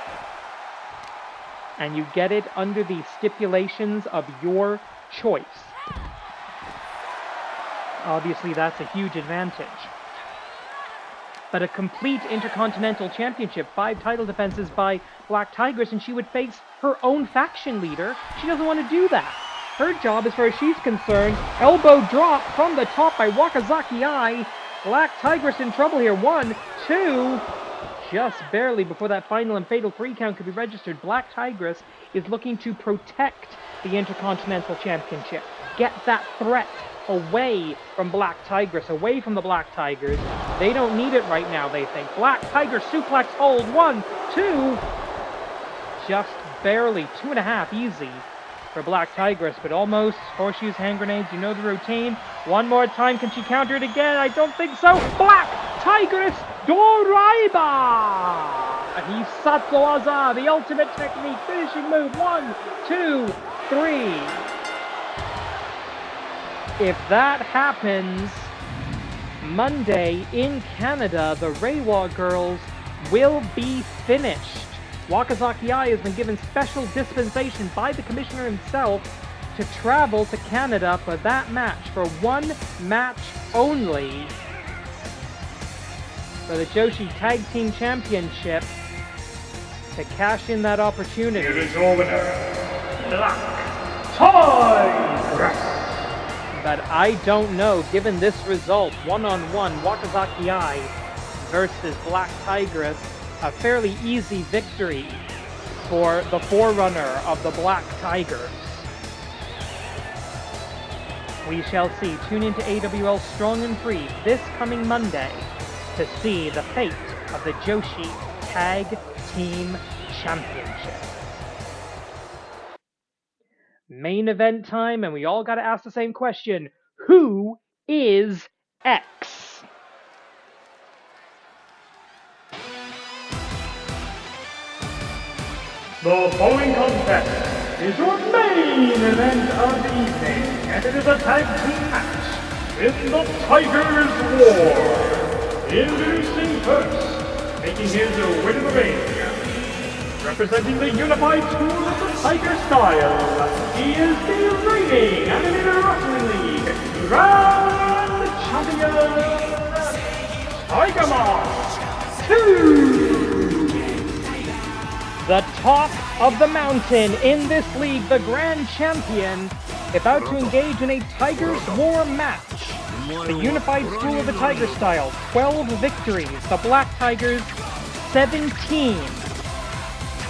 And you get it under the stipulations of your choice. Obviously, that's a huge advantage. But a complete Intercontinental Championship, 5 title defenses by Black Tigress, and she would face her own faction leader. She doesn't want to do that. Her job, as far as she's concerned, elbow drop from the top by Wakazaki Eye. Black Tigress in trouble here. 1, 2, just barely before that final and fatal 3 count could be registered. Black Tigress is looking to protect the Intercontinental Championship. Get that threat away from Black Tigress, away from the Black Tigers. They don't need it right now, they think. Black Tiger suplex hold. 1, 2. Just barely. 2.5 easy. for Black Tigress, but almost. Horseshoes, hand grenades, you know the routine. One more time, can she counter it again? I don't think so. Black Tigress Doraiba! Hisatsu Waza, the ultimate technique, finishing move. 1, 2, 3. If that happens Monday in Canada, the Reiwa girls will be finished. Wakazaki Ai has been given special dispensation by the commissioner himself to travel to Canada for that match, for one match only, for the Joshi Tag Team Championship, to cash in that opportunity. Here is your winner, Black Tigress. But I don't know, given this result, one-on-one, Wakazaki Ai versus Black Tigress, a fairly easy victory for the forerunner of the Black Tigers. We shall see. Tune into AWL Strong and Free this coming Monday to see the fate of the Joshi Tag Team Championship. Main event time, and we all gotta ask the same question. Who is X? The following contest is your main event of the evening, and it is a tag team match in the Tigers War. Introducing first, making his way to the ring, representing the unified school of the Tiger style, he is the reigning Animator Wrestling League Grand Champion, Ikemen 2! The top of the mountain in this league, the Grand Champion, about to engage in a Tigers War match. The unified school of the Tiger style, 12 victories. The Black Tigers, 17.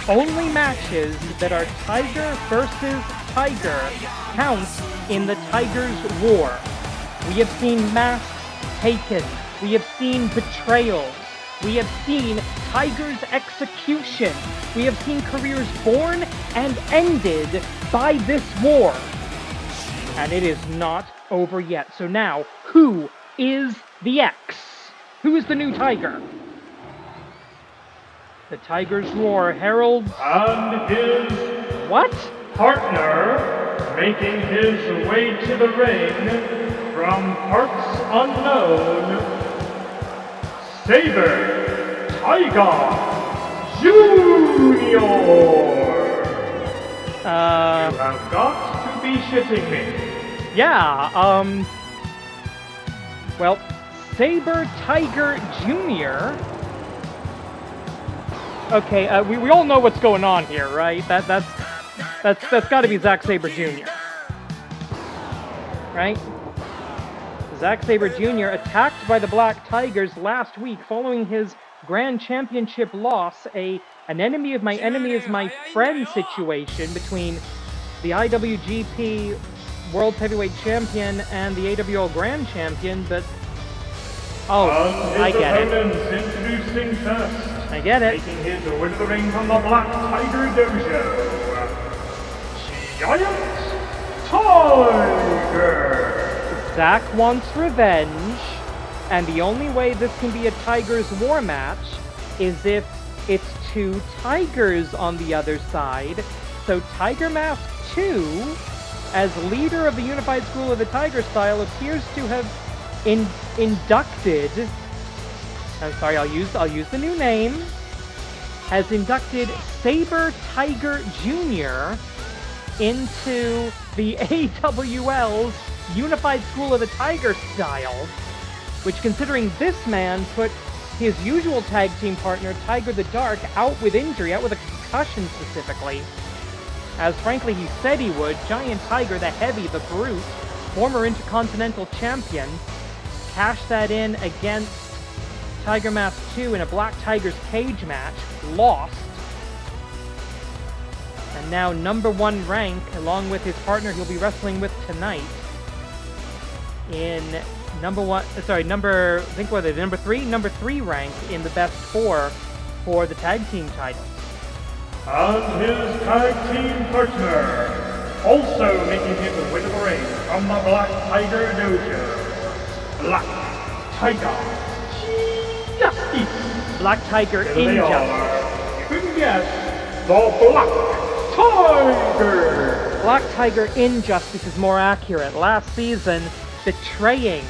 Only matches that are Tiger versus Tiger count in the Tigers War. We have seen masks taken. We have seen betrayals. We have seen Tigers' execution. We have seen careers born and ended by this war. And it is not over yet. So now, who is the X? Who is the new Tiger? The Tigers Roar heralds... And his... What? Partner, making his way to the ring from parts unknown, Saber Tiger Jr. You have got to be shitting me. Yeah, well, Saber Tiger Jr. Okay, we all know what's going on here, right? That's got to be Zack Sabre Jr. Right? Zack Sabre Jr. attacked by the Black Tigers last week following his Grand Championship loss, an enemy of my enemy is my friend situation between the IWGP World Heavyweight Champion and the AWL Grand Champion, but... Oh, I get it. Introducing first. I get it. Taking his way to the ring from the Black Tiger Dojo, Giant Tiger! Zack wants revenge, and the only way this can be a Tigers War match is if it's two Tigers on the other side. So Tiger Mask 2, as leader of the Unified School of the Tiger style, appears to have inducted... I'm sorry, I'll use the new name. Has inducted Saber Tiger Jr. into the AWL's Unified School of the Tiger style, which, considering this man put his usual tag team partner, Tiger the Dark, out with injury, out with a concussion specifically, as frankly he said he would, Giant Tiger, the Heavy, the Brute, former Intercontinental Champion, cashed that in against Tiger Mask 2 in a Black Tigers cage match, lost, and now #1 rank, along with his partner he'll be wrestling with tonight, in number 3 rank in the best 4 for the tag team titles. And his tag team partner, Also making his way to the ring from the Black Tiger Dojo, Black Tiger Justice. Black Tiger Injustice. You couldn't guess, the Black Tiger. Black Tiger Injustice is more accurate. Last season, betraying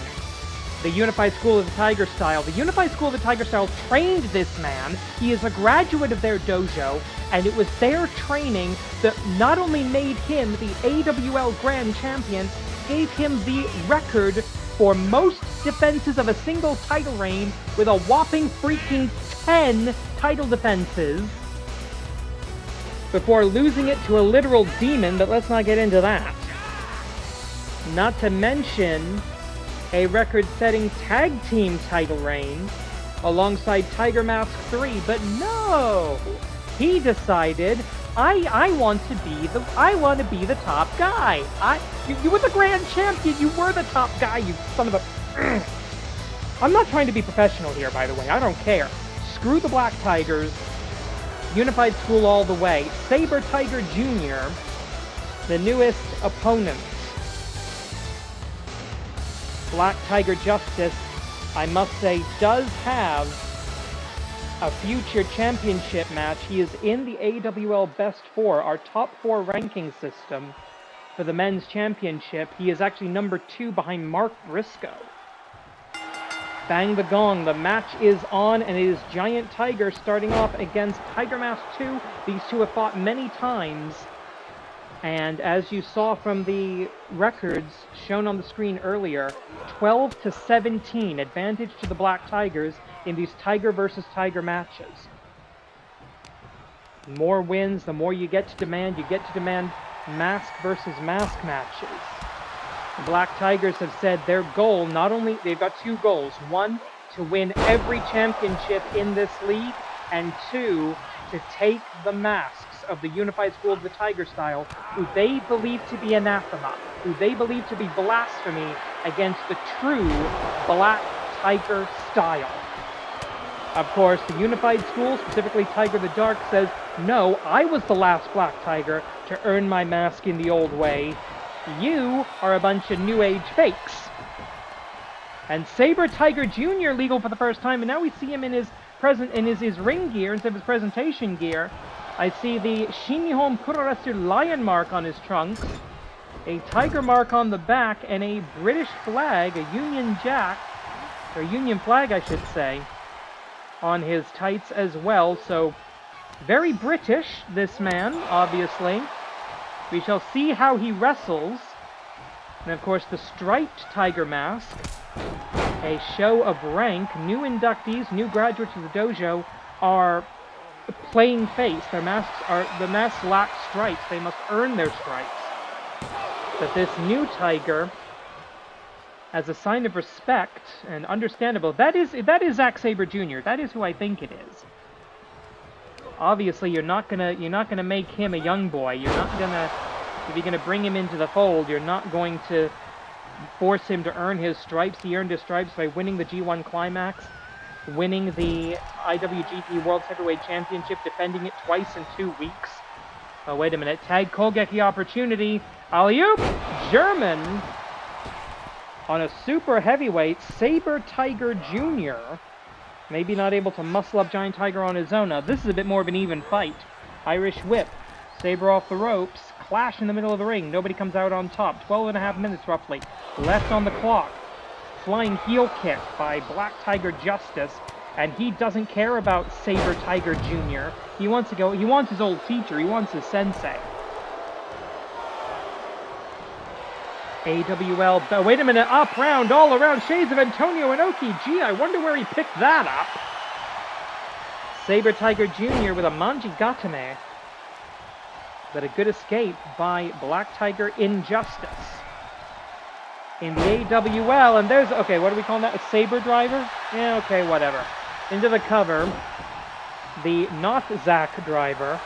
the Unified School of the Tiger Style. The Unified School of the Tiger Style trained this man. He is a graduate of their dojo, and it was their training that not only made him the AWL Grand Champion, gave him the record for most defenses of a single title reign with a whopping freaking 10 title defenses before losing it to a literal demon, but let's not get into that. Not to mention a record-setting tag team title reign alongside Tiger Mask 3, but no! He decided, I want to be the top guy. You were the grand champion, you were the top guy, you son of a... I'm not trying to be professional here, by the way, I don't care. Screw the Black Tigers, Unified School all the way. Saber Tiger Jr., the newest opponent. Black Tiger Justice, I must say, does have a future championship match. He is in the AWL Best 4, our top 4 ranking system for the men's championship. He is actually number 2 behind Mark Briscoe. Bang the gong, the match is on, and it is Giant Tiger starting off against Tiger Mask 2. These two have fought many times, and as you saw from the records shown on the screen earlier, 12-17 advantage to the Black Tigers in these Tiger versus Tiger matches. The more wins, the more you get to demand mask versus mask matches. The Black Tigers have said their goal, they've got 2 goals. 1, to win every championship in this league, and 2, to take the masks of the Unified School of the Tiger Style, who they believe to be anathema, who they believe to be blasphemy against the true Black Tiger style. Of course, the Unified School, specifically Tiger the Dark, says, no, I was the last Black Tiger to earn my mask in the old way. You are a bunch of New Age fakes. And Saber Tiger Jr. legal for the first time, and now we see him in his ring gear instead of his presentation gear. I see the Shinihon Puroresu lion mark on his trunks, a tiger mark on the back, and a British flag, a Union Jack, or Union flag I should say, on his tights as well. So, very British, this man, obviously. We shall see how he wrestles. And of course, the striped tiger mask, a show of rank. New inductees, new graduates of the dojo are playing face. The masks lack stripes. They must earn their stripes. But this new tiger, as a sign of respect and understandable, that is Zack Sabre Jr. That is who I think it is. Obviously, you're not gonna make him a young boy. If you're gonna bring him into the fold, you're not going to force him to earn his stripes. He earned his stripes by winning the G1 Climax, winning the IWGP World Heavyweight Championship, defending it twice in 2 weeks. Oh, wait a minute. Tag Kogeki opportunity. Alley-oop! German on a super heavyweight, Saber Tiger Jr. Maybe not able to muscle up Giant Tiger on his own. Now, this is a bit more of an even fight. Irish whip. Saber off the ropes. Clash in the middle of the ring. Nobody comes out on top. 12.5 minutes, roughly, left on the clock. Flying heel kick by Black Tiger Justice. And he doesn't care about Saber Tiger Jr. He wants his old teacher. He wants his sensei. AWL, wait a minute, up, round, all around, shades of Antonio Inoki. Gee, I wonder where he picked that up. Saber Tiger Jr. with a Manji Gatame. But a good escape by Black Tiger Injustice. In the AWL, and there's, okay, what are we calling that, a Saber Driver? Yeah, okay, whatever. Into the cover, the not Zack Driver.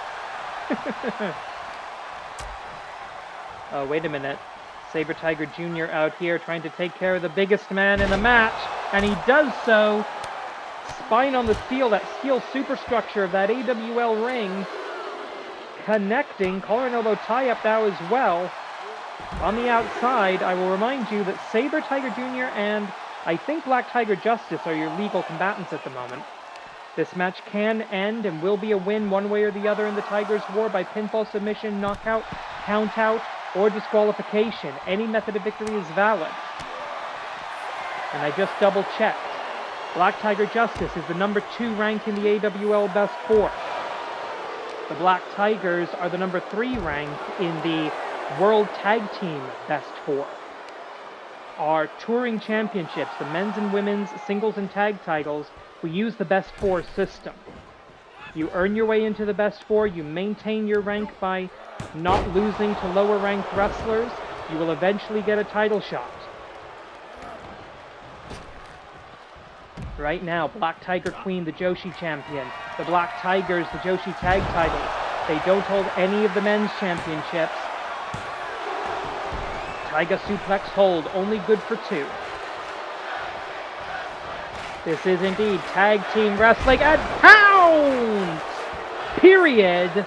Oh, wait a minute. Saber Tiger Jr. out here trying to take care of the biggest man in the match, and he does so. Spine on the steel, that steel superstructure of that AWL ring. connecting. Collar and elbow tie-up now as well. On the outside, I will remind you that Saber Tiger Jr. and I think Black Tiger Justice are your legal combatants at the moment. This match can end and will be a win one way or the other in the Tigers War by pinfall, submission, knockout, countout, or disqualification. Any method of victory is valid. And I just double-checked. Black Tiger Justice is the number 2 rank in the AWL Best 4. The Black Tigers are the number 3 rank in the World Tag Team Best 4. Our touring championships, the men's and women's singles and tag titles, we use the Best 4 system. You earn your way into the Best 4, you maintain your rank by not losing to lower ranked wrestlers, you will eventually get a title shot. Right now, Black Tiger Queen, the Joshi champion. The Black Tigers, the Joshi tag titles. They don't hold any of the men's championships. Tiger suplex hold, only good for 2. This is indeed tag team wrestling and pound! Period!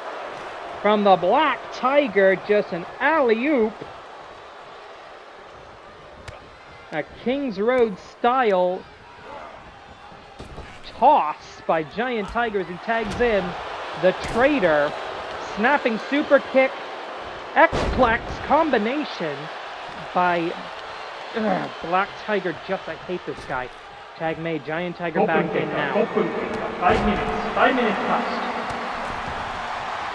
From the Black Tiger, just an alley-oop. A Kings Road style toss by Giant Tiger as he tags in the Traitor. Snapping super kick, X-Plex combination by Black Tiger. I hate this guy. Tag made, Giant Tiger back in now. 5 minutes left.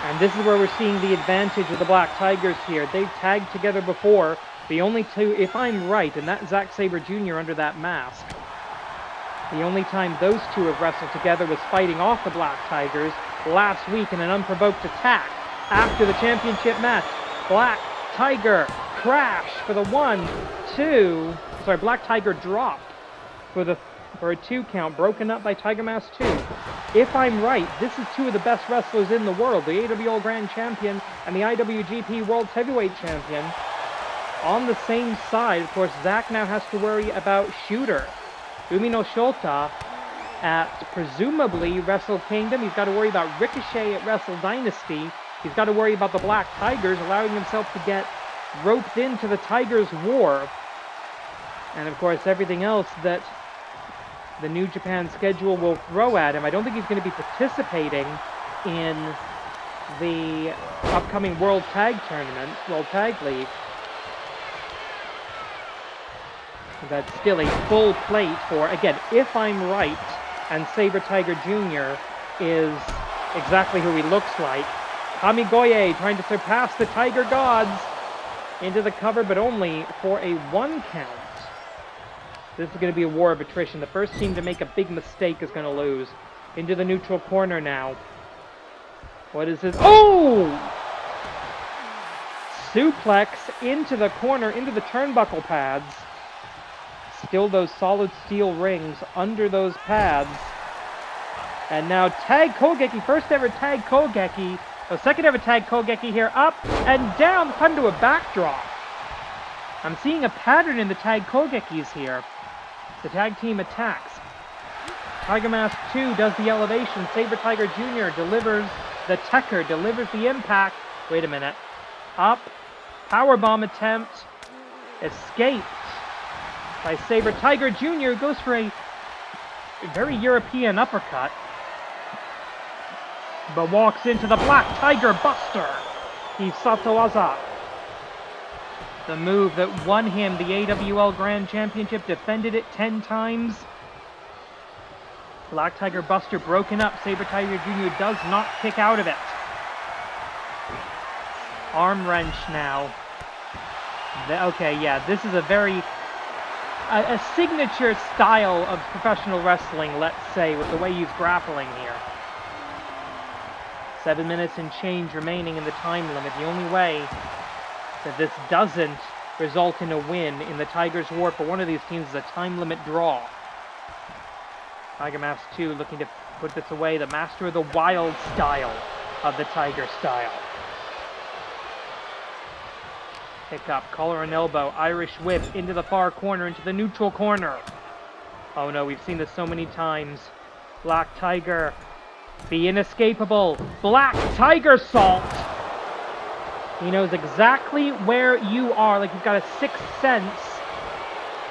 And this is where we're seeing the advantage of the Black Tigers here. They've tagged together before. The only 2, if I'm right, and that's Zack Sabre Jr. under that mask. The only time those 2 have wrestled together was fighting off the Black Tigers last week in an unprovoked attack after the championship match. Black Tiger crash for the 1, 2. Sorry, Black Tiger drop for a 2 count, broken up by Tiger Mask 2. If I'm right, this is 2 of the best wrestlers in the world, the AWL Grand Champion and the IWGP World Heavyweight Champion, on the same side. Of course, Zack now has to worry about Shooter. Umino Shota at presumably Wrestle Kingdom. He's got to worry about Ricochet at Wrestle Dynasty. He's got to worry about the Black Tigers, allowing himself to get roped into the Tigers War. And of course, everything else that the New Japan schedule will throw at him. I don't think he's going to be participating in the upcoming World Tag Tournament, World Tag League. That's still a full plate for, again, if I'm right, and Saber Tiger Jr. is exactly who he looks like. Kamigoye trying to surpass the Tiger Gods into the cover, but only for a 1 count. This is going to be a war of attrition. The first team to make a big mistake is going to lose. Into the neutral corner now. What is this? Oh! Suplex into the corner, into the turnbuckle pads. Still those solid steel rings under those pads. And now tag Kogeki, first ever tag Kogeki. Oh, second ever tag Kogeki here, up and down, cut into a backdrop. I'm seeing a pattern in the tag Kogekis here. The tag team attacks. Tiger Mask 2 does the elevation. Saber Tiger Jr. delivers the Tekker, delivers the impact. Wait a minute. Up. Powerbomb attempt. Escaped by Saber Tiger Jr. Goes for a very European uppercut. But walks into the Black Tiger Buster. Hisatowaza. The move that won him the AWL Grand Championship, defended it 10 times. Black Tiger Buster broken up. Saber Tiger Jr. does not kick out of it. Arm wrench now. Okay, yeah, this is a very... a signature style of professional wrestling, let's say, with the way he's grappling here. 7 minutes and change remaining in the time limit. The only way that this doesn't result in a win in the Tigers War for one of these teams is a time limit draw. Tiger Mask 2 looking to put this away. The master of the wild style of the Tiger style. Pick up, collar and elbow, Irish whip into the far corner, into the neutral corner. Oh no, we've seen this so many times. Black Tiger, the inescapable Black Tiger Salt. He knows exactly where you are, like he's got a sixth sense.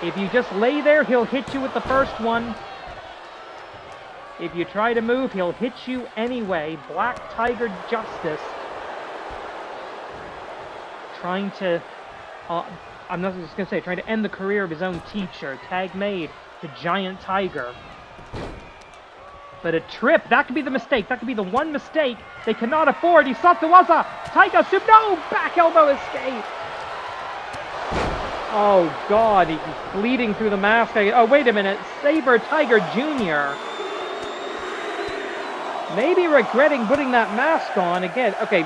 If you just lay there, he'll hit you with the first one. If you try to move, he'll hit you anyway. Black Tiger Justice. Trying to, I'm not just going to say, trying to end the career of his own teacher. Tag made to Giant Tiger. But a trip, that could be the mistake. That could be the one mistake they cannot afford. Hisatsuwaza, Tiger Soup, no! Back elbow escape! Oh God, he's bleeding through the mask. Oh, wait a minute. Saber Tiger Jr. Maybe regretting putting that mask on again. Okay,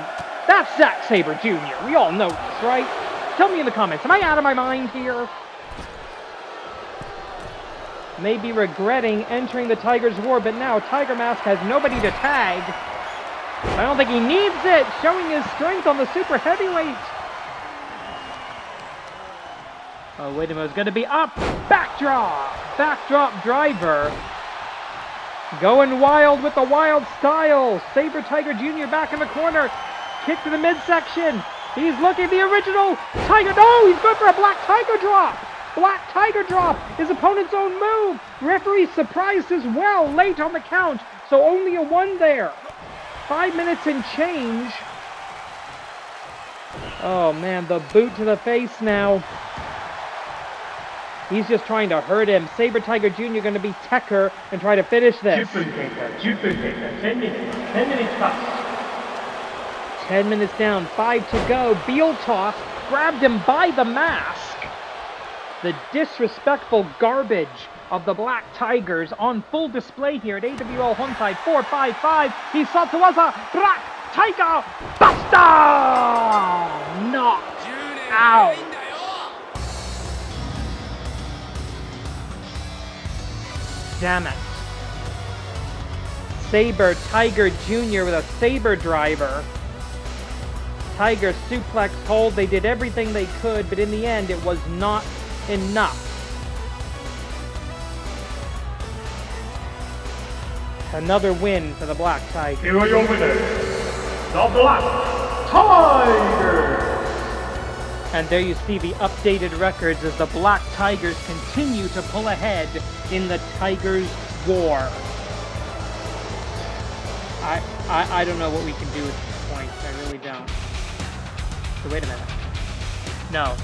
that's Zack Sabre Jr. We all know this, right? Tell me in the comments, am I out of my mind here? Maybe regretting entering the Tiger's War, but now Tiger Mask has nobody to tag. I don't think he needs it, showing his strength on the super heavyweight. Oh, wait a minute, it's going to be up. Backdrop! Backdrop driver. Going wild with the wild style. Saber Tiger Jr. back in the corner. Kick to the midsection. He's looking the original Tiger. No, he's going for a Black Tiger drop. Black Tiger drop, his opponent's own move. Referee surprised as well, late on the count, so only a 1 there. 5 minutes and change. Oh man, the boot to the face now. He's just trying to hurt him. Saber Tiger Jr. going to be Tekker and try to finish this. 10 minutes. 10 minutes past. 10 minutes down, 5 to go. Beal toss, grabbed him by the mask. The disrespectful garbage of the Black Tigers on full display here at AWL Hontai 455. Hisatsuwaza, Black Tiger, Buster! Knocked out. Damn it. Saber Tiger Jr. with a Saber driver. Tiger suplex hold. They did everything they could, but in the end, it was not enough. Another win for the Black Tiger. Here are your winners, the Black Tigers! And there you see the updated records as the Black Tigers continue to pull ahead in the Tigers' War. I don't know what we can do at this point. I really don't. So wait a minute. No.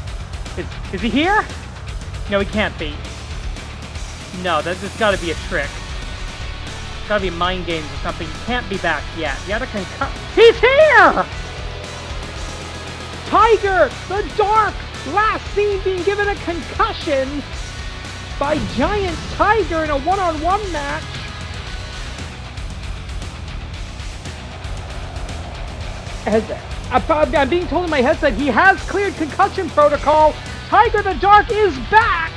Is he here? No, he can't be. No, that's got to be a trick. It's got to be mind games or something. He can't be back yet. He had a concussion. He's here! Tiger, the Dark, last seen being given a concussion by Giant Tiger in a one-on-one match. I'm being told in my headset he has cleared concussion protocol. Tiger the Dark is back.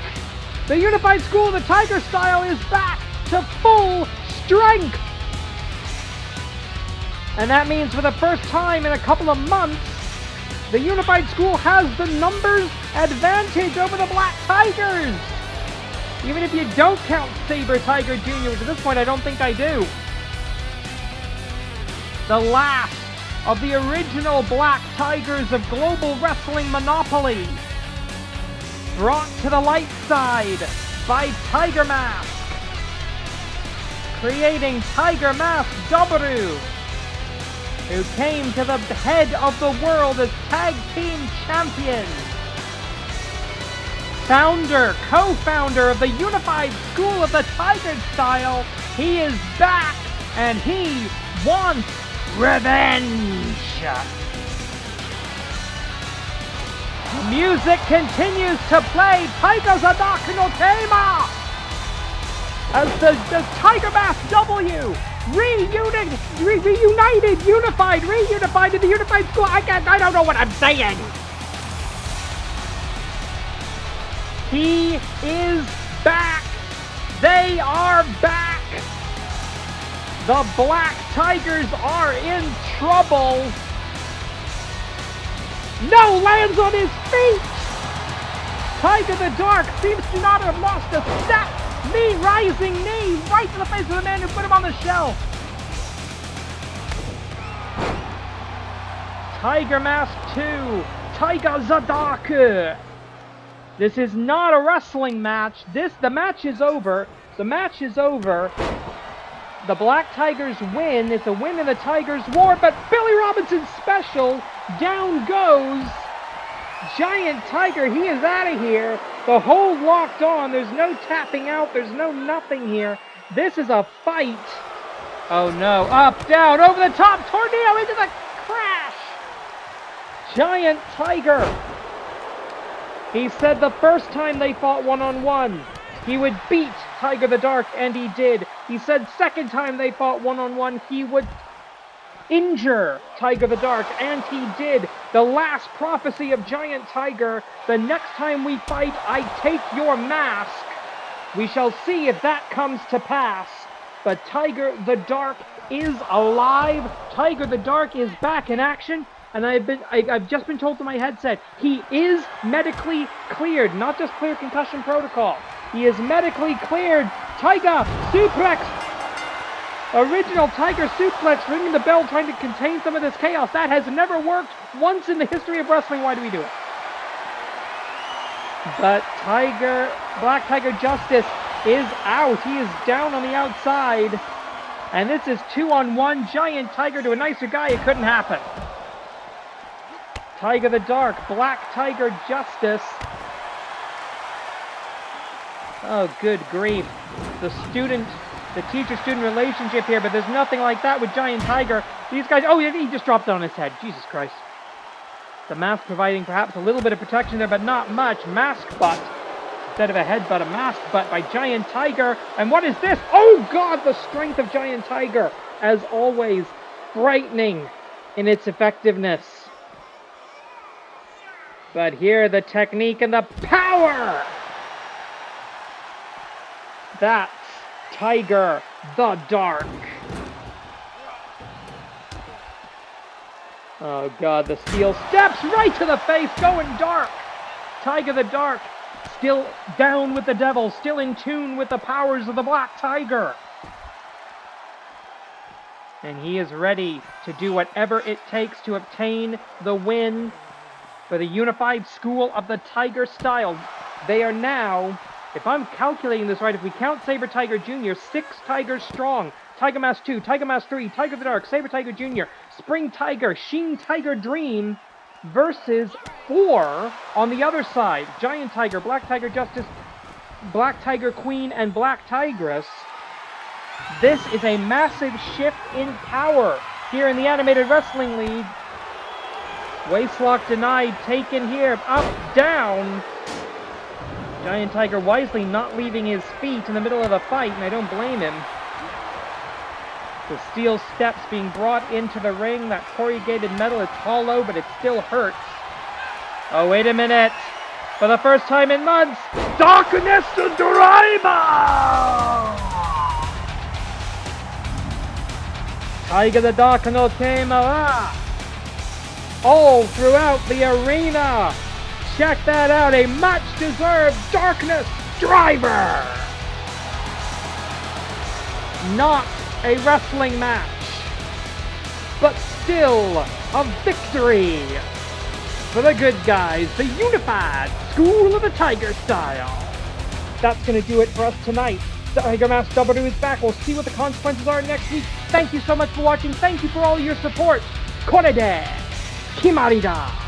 The Unified School of the Tiger style is back to full strength. And that means for the first time in a couple of months, the Unified School has the numbers advantage over the Black Tigers. Even if you don't count Saber Tiger Jr., which at this point I don't think I do. The last of the original Black Tigers of Global Wrestling Monopoly. Brought to the light side by Tiger Mask. Creating Tiger Mask W, who came to the head of the world as Tag Team Champions. Founder, co-founder of the Unified School of the Tiger style, he is back and he wants revenge. Music continues to play. Tiger's Adaka no Tema as the Tiger Mask W reunited, reunified in the Unified School. I don't know what I'm saying. He is back. They are back. The Black Tigers are in trouble. No, lands on his feet. Tiger the Dark seems to not have lost a step. Knee, rising knee, right to the face of the man who put him on the shelf. Tiger Mask 2, Tiger the Dark. This is not a wrestling match. The match is over. The match is over. The Black Tigers win. It's a win in the Tigers War, but Billy Robinson's special. Down goes Giant Tiger. He is out of here. The hold locked on. There's no tapping out. There's no nothing here. This is a fight. Oh no. Up, down, over the top. Tornado into the crash. Giant Tiger. He said the first time they fought one-on-one, he would beat Tiger the Dark, and he did. He said second time they fought one-on-one, he would injure Tiger the Dark, and he did. The last prophecy of Giant Tiger, the next time we fight, I take your mask. We shall see if that comes to pass. But Tiger the Dark is alive. Tiger the Dark is back in action. And I've just been told through my headset, he is medically cleared, not just clear concussion protocol. He is medically cleared. Tiger suplex. Original Tiger suplex, ringing the bell, trying to contain some of this chaos. That has never worked once in the history of wrestling. Why do we do it? But Black Tiger Justice is out. He is down on the outside. And this is 2-on-1. Giant Tiger to a nicer guy. It couldn't happen. Tiger the Dark, Black Tiger Justice. Oh, good grief. The teacher-student relationship here, but there's nothing like that with Giant Tiger. These guys, oh, he just dropped it on his head. Jesus Christ. The mask providing perhaps a little bit of protection there, but not much. Mask butt. Instead of a headbutt, a mask butt by Giant Tiger. And what is this? Oh, God, the strength of Giant Tiger. As always, frightening in its effectiveness. But here, the technique and the power! That's Tiger the Dark. Oh God, the steel steps right to the face, going dark. Tiger the Dark, still down with the devil, still in tune with the powers of the Black Tiger. And he is ready to do whatever it takes to obtain the win for the Unified School of the Tiger Style. They are now, if I'm calculating this right, if we count Saber Tiger Jr., 6 Tigers strong. Tiger Mask 2, Tiger Mask 3, Tiger the Dark, Saber Tiger Jr., Spring Tiger, Sheen Tiger Dream, versus 4 on the other side. Giant Tiger, Black Tiger Justice, Black Tiger Queen, and Black Tigress. This is a massive shift in power here in the Animated Wrestling League. Waistlock denied, taken here, up, down. Giant Tiger wisely not leaving his feet in the middle of the fight, and I don't blame him. The steel steps being brought into the ring. That corrugated metal, it's hollow, but it still hurts. Oh, wait a minute. For the first time in months, Darkness Driver! Tiger the Dark no Temara! All throughout the arena! Check that out, a much-deserved Darkness Driver! Not a wrestling match, but still a victory for the good guys, the Unified School of the Tiger Style. That's going to do it for us tonight. Tiger Mask W is back. We'll see what the consequences are next week. Thank you so much for watching. Thank you for all your support. Korede Kimarida.